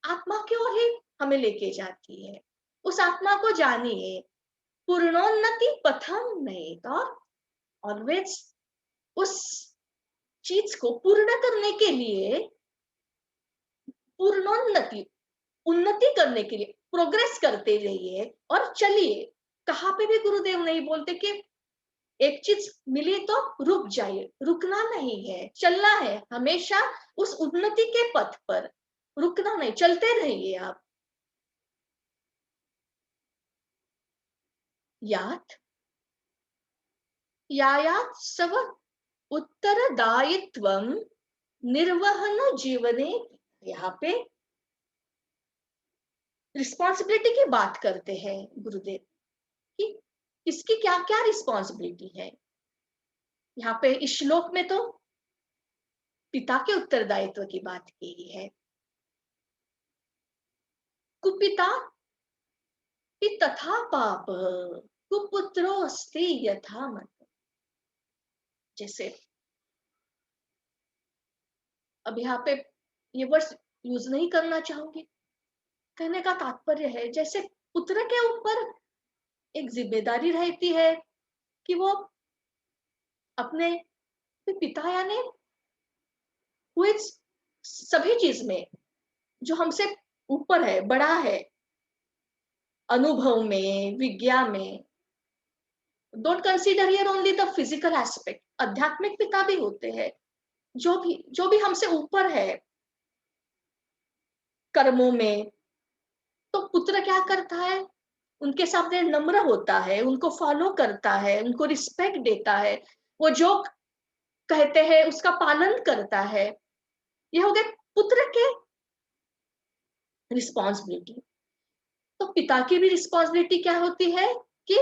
आत्मा की ओर ही हमें लेके जाती है। उस आत्मा को जानिए। पूर्णोन्नति पथम नहीं, तो ऑलवेज उस चीज को पूर्ण करने के लिए, पूर्णोन्नति, उन्नति करने के लिए प्रोग्रेस करते रहिए और चलिए। कहाँ पे भी गुरुदेव नहीं बोलते कि एक चीज मिली तो रुक जाइए, रुकना नहीं है, चलना है हमेशा उस उन्नति के पथ पर, रुकना नहीं, चलते रहिए आप। यात यायात सव उत्तरदायित्वम निर्वहन जीवने, यहाँ पे रिस्पॉन्सिबिलिटी की बात करते हैं गुरुदेव कि इसकी क्या क्या रिस्पॉन्सिबिलिटी है। यहाँ पे इस श्लोक में तो पिता के उत्तरदायित्व की बात की है। कुपिता तथा पाप, कुपुत्रोस्ति यथा मत। जैसे अब यहाँ पे ये वर्ड यूज नहीं करना चाहूंगी, कहने का तात्पर्य है जैसे पुत्र के ऊपर एक जिम्मेदारी रहती है कि वो अपने पिता यानी वो सभी चीज में जो हमसे ऊपर है, बड़ा है, अनुभव में, विज्ञान में, don't consider here only the physical aspect, आध्यात्मिक पिता भी होते हैं, जो भी हमसे ऊपर है कर्मों में। तो पुत्र क्या करता है? उनके सामने नम्र होता है, उनको फॉलो करता है, उनको रिस्पेक्ट देता है, वो जो कहते हैं उसका पालन करता है। ये हो गए पुत्र के रिस्पॉन्सिबिलिटी। तो पिता की भी रिस्पॉन्सिबिलिटी क्या होती है कि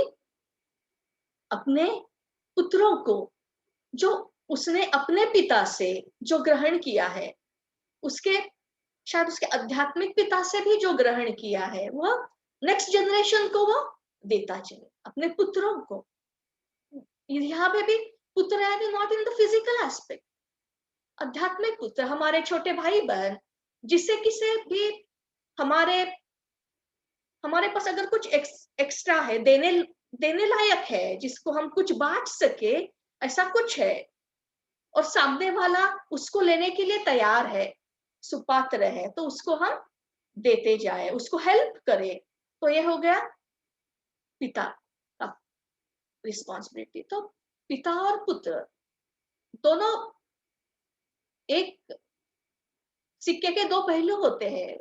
अपने पुत्रों को, जो उसने अपने पिता से जो ग्रहण किया है, उसके शायद उसके आध्यात्मिक पिता से भी जो ग्रहण किया है, वह नेक्स्ट जनरेशन को वो देता चले, अपने पुत्रों को। यहाँ पे भी पुत्र है, not in the physical aspect, आध्यात्मिक पुत्र, हमारे छोटे भाई बहन, जिससे किसे भी हमारे हमारे पास अगर कुछ एक्स्ट्रा है, देने लायक है, जिसको हम कुछ बांट सके, ऐसा कुछ है, और सामने वाला उसको लेने के लिए तैयार है, सुपात्र है, तो उसको हम देते जाए, उसको हेल्प करे, तो ये हो गया पिता का रिस्पॉन्सिबिलिटी। तो पिता और पुत्र दोनों एक सिक्के के दो पहलू होते हैं।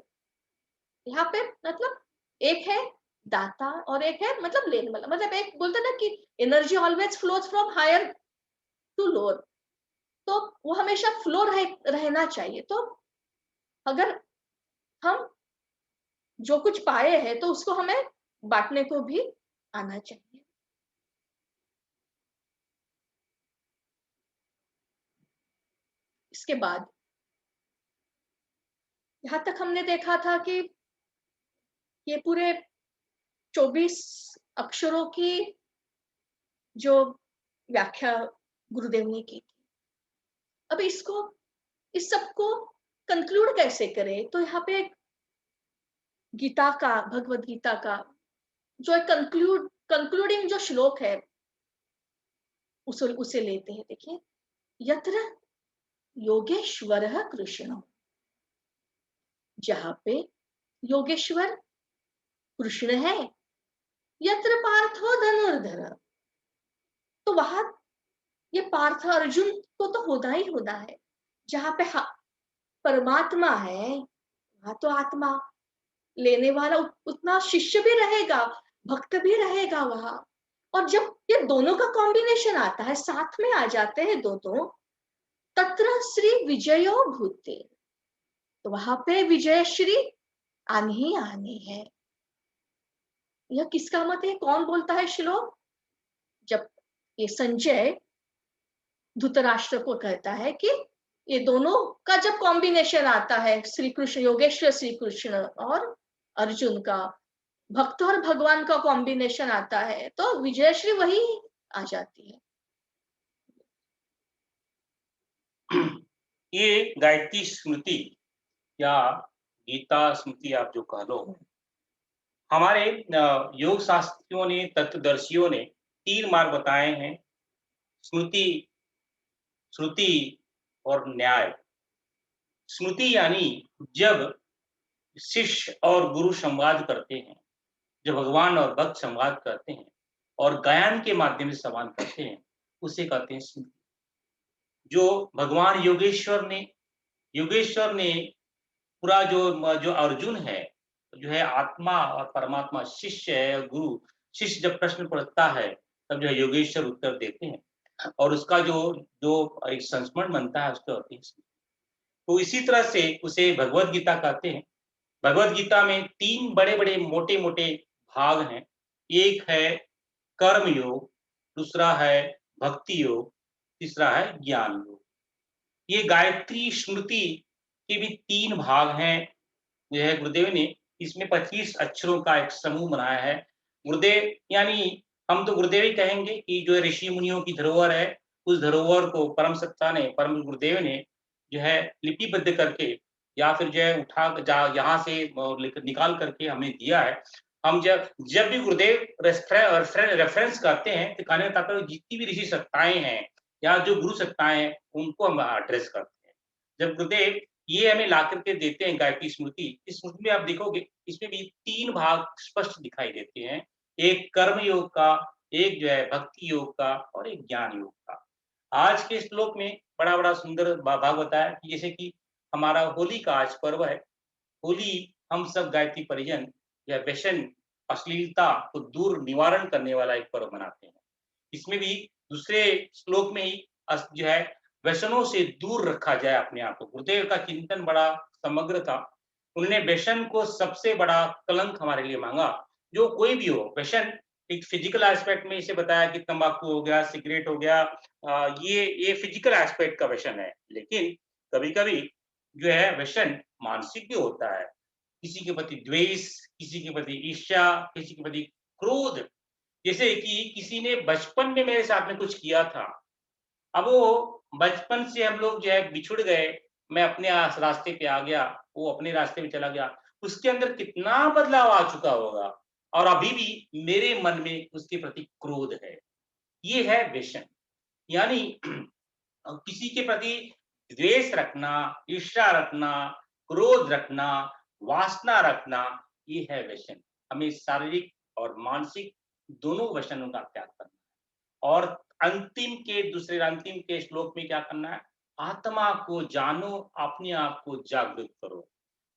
यहाँ पे मतलब एक है दाता और एक है मतलब लेने वाला, मतलब एक बोलते ना कि energy always flows from higher to lower, तो वो हमेशा फ्लो रहना चाहिए। तो अगर हम जो कुछ पाए हैं तो उसको हमें बांटने को भी आना चाहिए। इसके बाद यहां तक हमने देखा था कि ये पूरे 24 अक्षरों की जो व्याख्या गुरुदेव ने की थी। अब इस सबको कंक्लूड कैसे करें? तो यहाँ पे गीता का, भगवत गीता का जो कंक्लूडिंग जो श्लोक है उसे लेते हैं। देखिए, यत्र योगेश्वरः कृष्ण, जहां पे योगेश्वर कृष्ण है, यत्र पार्थो धनुर्धर, तो वहां ये पार्थ अर्जुन को तो होना ही होना है। जहां पे परमात्मा है वहां तो आत्मा लेने वाला उतना शिष्य भी रहेगा, भक्त भी रहेगा वहां। और जब ये दोनों का कॉम्बिनेशन आता है, साथ में आ जाते हैं दोनों, तत्र श्री विजयो भूते, तो वहां पे विजय श्री आनी ही आनी है। यह किसका मत है? कौन बोलता है श्लोक? जब ये संजय धृतराष्ट्र को कहता है कि ये दोनों का जब कॉम्बिनेशन आता है, श्री कृष्ण, योगेश्वर श्री कृष्ण और अर्जुन का, भक्त और भगवान का कॉम्बिनेशन आता है, तो विजयश्री वही आ जाती है। ये गायत्री स्मृति या गीता स्मृति आप जो कह लो, हमारे योग शास्त्रियों ने, तत्वदर्शियों ने 3 मार्ग बताए हैं, स्मृति, श्रुति और न्याय। स्मृति यानी जब शिष्य और गुरु संवाद करते हैं, जब भगवान और भक्त संवाद करते हैं और गायन के माध्यम से संवाद करते हैं, उसे कहते हैं स्मृति। जो भगवान योगेश्वर ने पूरा जो अर्जुन है, जो है आत्मा और परमात्मा, शिष्य है और गुरु। शिष्य जब प्रश्न पूछता है, तब जो है योगेश्वर उत्तर देते हैं और उसका जो जो एक संस्मरण बनता है, उसको होती है स्मृति। तो इसी तरह से उसे भगवत गीता कहते हैं। भगवत गीता में 3 बड़े-बड़े, मोटे-मोटे भाग हैं। एक है कर्म योग, दूसरा है भक्ति योग, तीसरा है ज्ञान योग। ये गायत्री स्मृति के भी 3 भाग हैं। जो है गुरुदेव ने इसमें 25 अक्षरों का एक समूह बनाया है। गुरुदेव यानी हम तो गुरुदेव ही कहेंगे कि जो ऋषि मुनियों की धरोहर है, उस धरोहर को परम सत्ता ने, परम गुरुदेव ने जो है लिपिबद्ध करके या फिर जो है उठा यहाँ से निकाल करके हमें दिया है। हम जब जब भी गुरुदेव रेफरेंस करते हैं, तो कहने का तात्पर्य जितनी भी ऋषि सत्ताएँ हैं या जो गुरु सत्ताएँ हैं, उनको हम एड्रेस करते हैं। जब गुरुदेव ये हमें ला करके देते हैं गायत्री स्मृति, इस स्मृति में आप देखोगे, इसमें भी 3 भाग स्पष्ट दिखाई देते हैं। एक कर्म योग का, एक जो है भक्ति योग का और एक ज्ञान योग का। आज के श्लोक में बड़ा-बड़ा सुंदर भाग बताया कि जैसे कि हमारा होली का आज पर्व है। होली हम सब गायत्री परिजन या व्यसन, अश्लीलता को दूर निवारण करने वाला एक पर्व मनाते हैं। इसमें भी दूसरे श्लोक में ही जो है व्यसनों से दूर रखा जाए अपने आप को। गुरुदेव का चिंतन बड़ा समग्र था। उन्होंने व्यसन को सबसे बड़ा कलंक हमारे लिए मांगा। जो कोई भी हो, व्यसन एक फिजिकल एस्पेक्ट में इसे बताया कि तंबाकू हो गया, सिगरेट हो गया, ये फिजिकल एस्पेक्ट का व्यसन है। लेकिन कभी-कभी जो है व्यसन मानसिक भी होता है। किसी के प्रति द्वेष, किसी के प्रति ईर्ष्या, किसी के प्रति क्रोध। जैसे कि किसी ने बचपन में मेरे साथ में कुछ किया था, अब वो बचपन से हम लोग जो है बिछुड़ गए, मैं अपने रास्ते पे आ गया, वो अपने रास्ते पे चला गया। उसके अंदर कितना बदलाव आ चुका होगा और अभी भी मेरे मन में उसके प्रति क्रोध है। ये है व्यसन। यानी किसी के प्रति द्वेष रखना, ईर्ष्या रखना, क्रोध रखना, वासना रखना, ये है व्यसन। हमें शारीरिक और मानसिक दोनों व्यसनों का त्याग करना है। और अंतिम के श्लोक में क्या करना है? आत्मा को जानो, अपने आप को जागृत करो।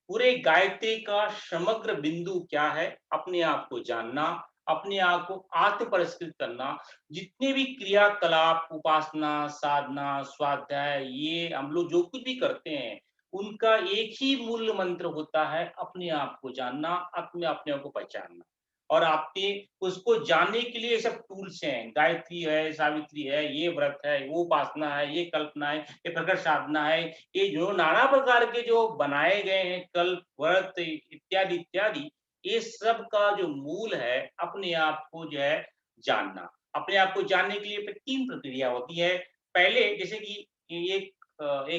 पूरे गायत्री का समग्र बिंदु क्या है? अपने आप को जानना, अपने आप को आत्म परिष्कृत करना। जितने भी क्रियाकलाप, उपासना, साधना, स्वाध्याय, ये हम लोग जो कुछ भी करते हैं, उनका एक ही मूल मंत्र होता है, अपने आप को जानना, अपने अपने आप को पहचानना। और आपके उसको जानने के लिए सब टूल्स हैं, गायत्री है, सावित्री है, ये व्रत है, वो उपासना है, ये कल्पना है, ये प्रकट साधना है। ये जो नाना प्रकार के जो बनाए गए हैं कल्प, व्रत इत्यादि इत्यादि, ये सब का जो मूल है अपने आप को जो है जानना। अपने आप को जानने के लिए 3 प्रक्रिया होती है। पहले जैसे कि एक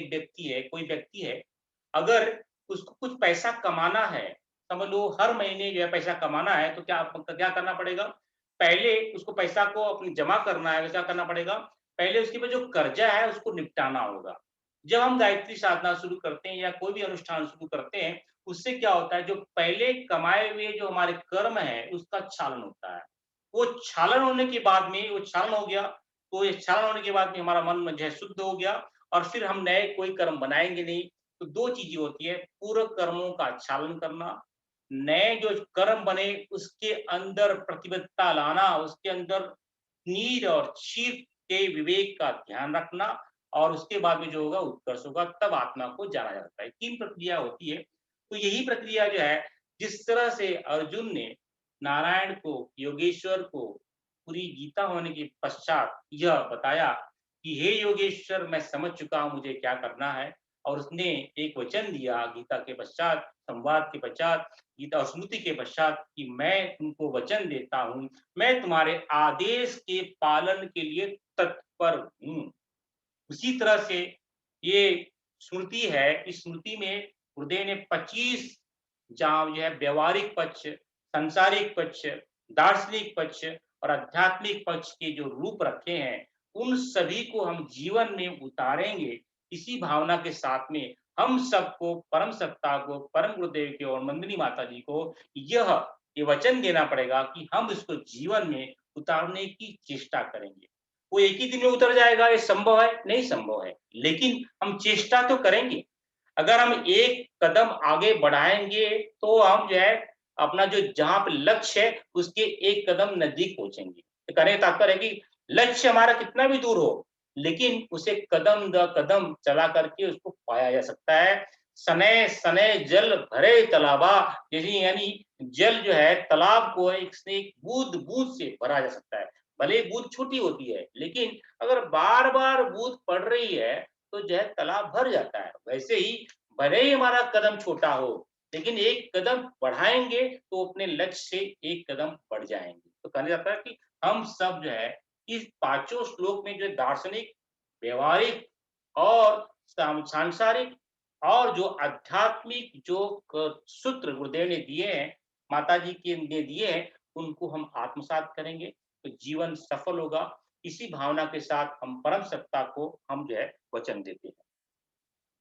व्यक्ति है, कोई व्यक्ति है, अगर उसको कुछ पैसा कमाना है, समझ लो हर महीने जो है पैसा कमाना है तो क्या करना पड़ेगा? पहले उसको पैसा को अपनी जमा करना है, तो क्या करना पड़ेगा? पहले उसके ऊपर जो कर्जा है उसको निपटाना होगा। जब हम गायत्री साधना शुरू करते हैं या कोई भी अनुष्ठान शुरू करते हैं, उससे क्या होता है, जो पहले कमाए हुए जो हमारे कर्म है उसका क्षालन होता है। वो क्षालन होने के बाद में वो क्षालन हो गया, तो ये क्षालन होने के बाद में हमारा मन जो है शुद्ध हो गया और फिर हम नए कोई कर्म बनाएँगे नहीं। तो 2 चीज़ें होती है, पूर्व कर्मों का क्षालन करना, नए जो कर्म बने उसके अंदर प्रतिबद्धता लाना, उसके अंदर नीर और क्षीर के विवेक का ध्यान रखना और उसके बाद में जो होगा उत्कर्ष होगा, तब आत्मा को जाना जाता है। 3 प्रक्रिया होती है, तो यही प्रक्रिया जो है, जिस तरह से अर्जुन ने नारायण को, योगेश्वर को पूरी गीता होने के पश्चात यह बताया कि हे योगेश्वर मैं समझ चुका हूँ मुझे क्या करना है और उसने एक वचन दिया गीता के पश्चात, संवाद के पश्चात, गीता और स्मृति के पश्चात कि मैं तुमको वचन देता हूँ, मैं तुम्हारे आदेश के पालन के लिए तत्पर हूँ। उसी तरह से ये स्मृति है, इस स्मृति में गुरुदेव ने 25 जहाँ जो है व्यावहारिक पक्ष, सांसारिक पक्ष, दार्शनिक पक्ष और आध्यात्मिक पक्ष के जो रूप रखे हैं, उन सभी को हम जीवन में उतारेंगे। इसी भावना के साथ में हम सबको परम सत्ता को, परम गुरुदेव की और नंदिनी माता जी को ये वचन देना पड़ेगा कि हम इसको जीवन में उतारने की चेष्टा करेंगे। वो एक ही दिन में उतर जाएगा ये संभव है? नहीं संभव है, लेकिन हम चेष्टा तो करेंगे। अगर हम एक कदम आगे बढ़ाएँगे, तो हम जो है अपना जो जहाँ पे लक्ष्य है, उसके एक कदम नज़दीक पहुँचेंगे। तो कहने का तात्पर्य है कि लक्ष्य हमारा कितना भी दूर हो, लेकिन उसे कदम दर कदम चला करके उसको पाया जा सकता है। सनय सनय जल भरे तालाबा, जैसे यानी जल जो है तालाब को एक से एक बूँद-बूँद से भरा जा सकता है। भले ही बूँद छोटी होती है, लेकिन अगर बार-बार बूँद पड़ रही है, तो जो है तालाब भर जाता है। वैसे ही भले ही हमारा कदम छोटा हो, लेकिन एक कदम बढ़ाएँगे तो अपने लक्ष्य से एक कदम बढ़ जाएँगे। तो कहा जाता है कि हम सब जो है इस पाँचों श्लोक में जो दार्शनिक, व्यवहारिक और सांसारिक और जो आध्यात्मिक जो सूत्र गुरुदेव ने दिए हैं, माता जी के ने दिए हैं, उनको हम आत्मसात करेंगे, तो जीवन सफल होगा। इसी भावना के साथ हम परम सत्ता को हम जो है वचन देते हैं।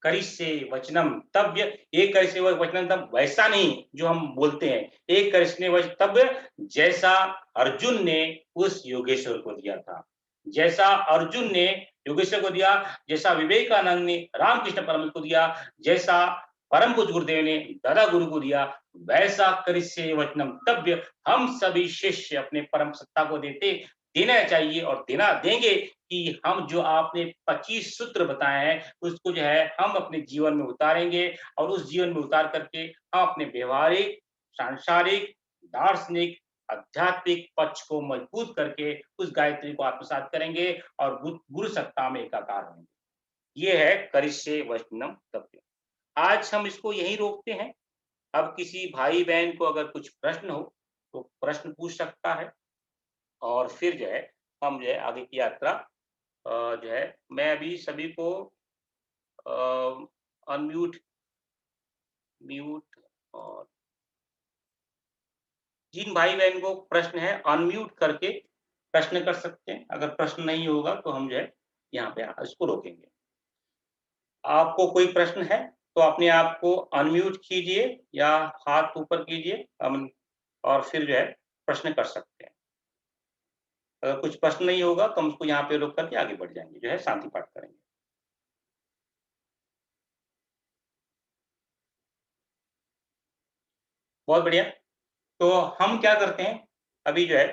करिष्ये वचनम तव्य, एक करिष्ये वचनम तब वैसा नहीं जो हम बोलते हैं, एक करिष्ये वक्तव्य जैसा अर्जुन ने उस योगेश्वर को दिया था, जैसा अर्जुन ने योगेश्वर को दिया, जैसा विवेकानंद ने रामकृष्ण परमहंस को दिया, जैसा परम पूज्य गुरुदेव ने दादा गुरु को दिया, वैसा करिष्ये वचनम तव्य हम सभी शिष्य अपने परम सत्ता को देना चाहिए और देना देंगे कि हम जो आपने 25 सूत्र बताए हैं, उसको जो है हम अपने जीवन में उतारेंगे और उस जीवन में उतार करके हम अपने व्यवहारिक, सांसारिक, दार्शनिक, आध्यात्मिक पक्ष को मजबूत करके उस गायत्री को आत्मसात करेंगे और गुरु सत्ता में एकाकार होंगे। ये है करिष्ये वचनम तव्य। आज हम इसको यहीं रोकते हैं। अब किसी भाई-बहन को अगर कुछ प्रश्न हो, तो प्रश्न पूछ सकता है और फिर जो है हम जो है आगे की यात्रा जो है मैं अभी सभी को अनम्यूट म्यूट और जिन भाई बहन को प्रश्न है अनम्यूट करके प्रश्न कर सकते हैं। अगर प्रश्न नहीं होगा तो हम जो है यहाँ पे इसको रोकेंगे। आपको कोई प्रश्न है तो अपने आप को अनम्यूट कीजिए या हाथ ऊपर कीजिए और फिर जो है प्रश्न कर सकते हैं। अगर कुछ प्रश्न नहीं होगा तो हम उसको यहाँ पे रोक करके आगे बढ़ जाएंगे, जो है शांति पाठ करेंगे। बहुत बढ़िया। तो हम क्या करते हैं अभी जो है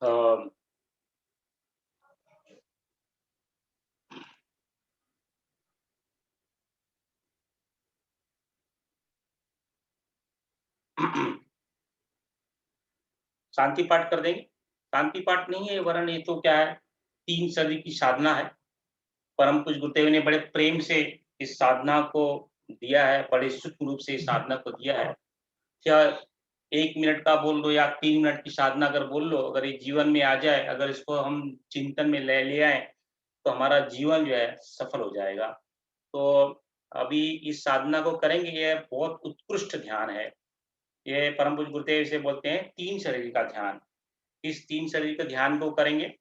अ, शांति पाठ कर देंगे। शांति पाठ नहीं है वरन ये तो क्या है 3 सदी की साधना है। परम पूज्य गुरुदेव ने बड़े प्रेम से इस साधना को दिया है, बड़े सूक्ष्म रूप से इस साधना को दिया है। क्या 1 मिनट का बोल दो या 3 मिनट की साधना अगर बोल लो, अगर ये जीवन में आ जाए, अगर इसको हम चिंतन में ले आए, तो हमारा जीवन जो है सफल हो जाएगा। तो अभी इस साधना को करेंगे, ये बहुत उत्कृष्ट ध्यान है। ये परम पूज्य गुरुदेव इसे बोलते हैं 3 शरीर का ध्यान। इस 3 शरीर के ध्यान को करेंगे,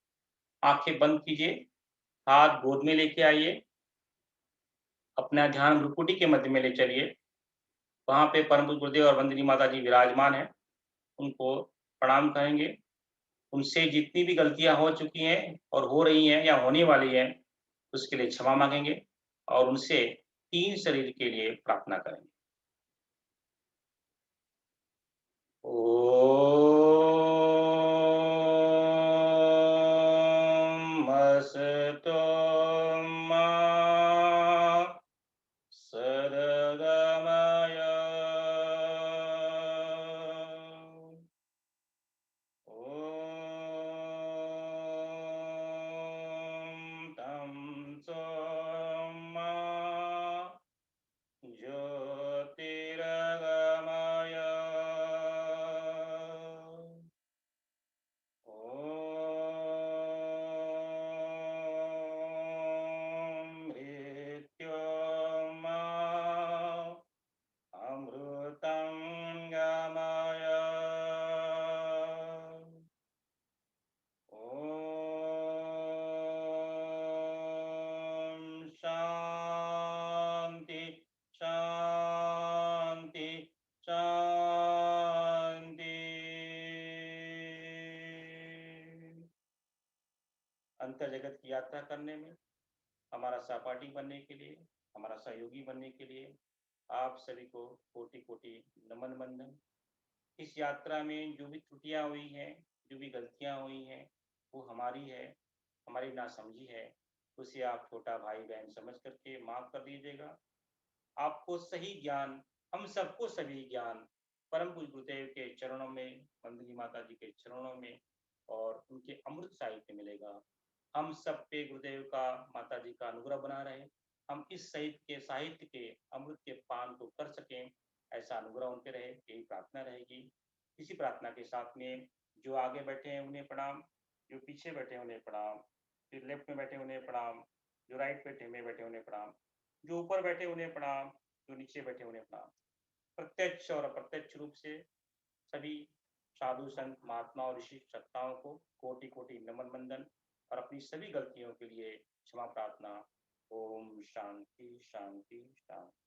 आँखें बंद कीजिए, हाथ गोद में लेके आइए, अपना ध्यान भ्रुकुटी के मध्य में ले चलिए। वहाँ पे परम पूज्य गुरुदेव और वंदनीय माता जी विराजमान हैं, उनको प्रणाम करेंगे। उनसे जितनी भी गलतियाँ हो चुकी हैं और हो रही हैं या होने वाली हैं, उसके लिए क्षमा माँगेंगे और उनसे 3 शरीर के लिए प्रार्थना करेंगे। ॐ अस्तु मा सद्गमय। ॐ तं सोमा ज्योतिर्गमय। ॐ मृत्योर्मा अमृतं गमय। ॐ शान्ति, शान्ति, शान्ति। अंतर जगत की यात्रा करने में, हमारा सहपाठी बनने के लिए, हमारा सहयोगी बनने के लिए आप सभी को कोटि-कोटि नमन वंदन। इस यात्रा में जो भी त्रुटियाँ हुई हैं, जो भी गलतियाँ हुई हैं, वो हमारी है, हमारी नासमझी है। उसे आप छोटा भाई-बहन समझ कर के माफ़ कर दीजिएगा। आपको सही ज्ञान, हम सबको सभी ज्ञान परम पूज्य गुरुदेव के चरणों में, वंदनीय माता जी के चरणों में और उनके अमृत साहित्य मिलेगा। हम सब पे गुरुदेव का, माता जी का अनुग्रह बना रहे। हम इस साहित्य के अमृत के पान को कर सकें, ऐसा अनुग्रह उन पे रहे, यही प्रार्थना रहेगी। इसी प्रार्थना के साथ में जो आगे बैठे हैं उन्हें प्रणाम, जो पीछे बैठे हैं उन्हें प्रणाम, जो लेफ्ट में बैठे हैं उन्हें प्रणाम, जो राइट में बैठे उन्हें प्रणाम, जो ऊपर बैठे उन्हें प्रणाम, जो नीचे बैठे उन्हें प्रणाम। प्रत्यक्ष और अप्रत्यक्ष रूप से सभी साधु संत महात्मा और ऋषि सत्ताओं को कोटि कोटि नमन वंदन और अपनी सभी गलतियों के लिए क्षमा प्रार्थना। ओम शांति शांति शांति।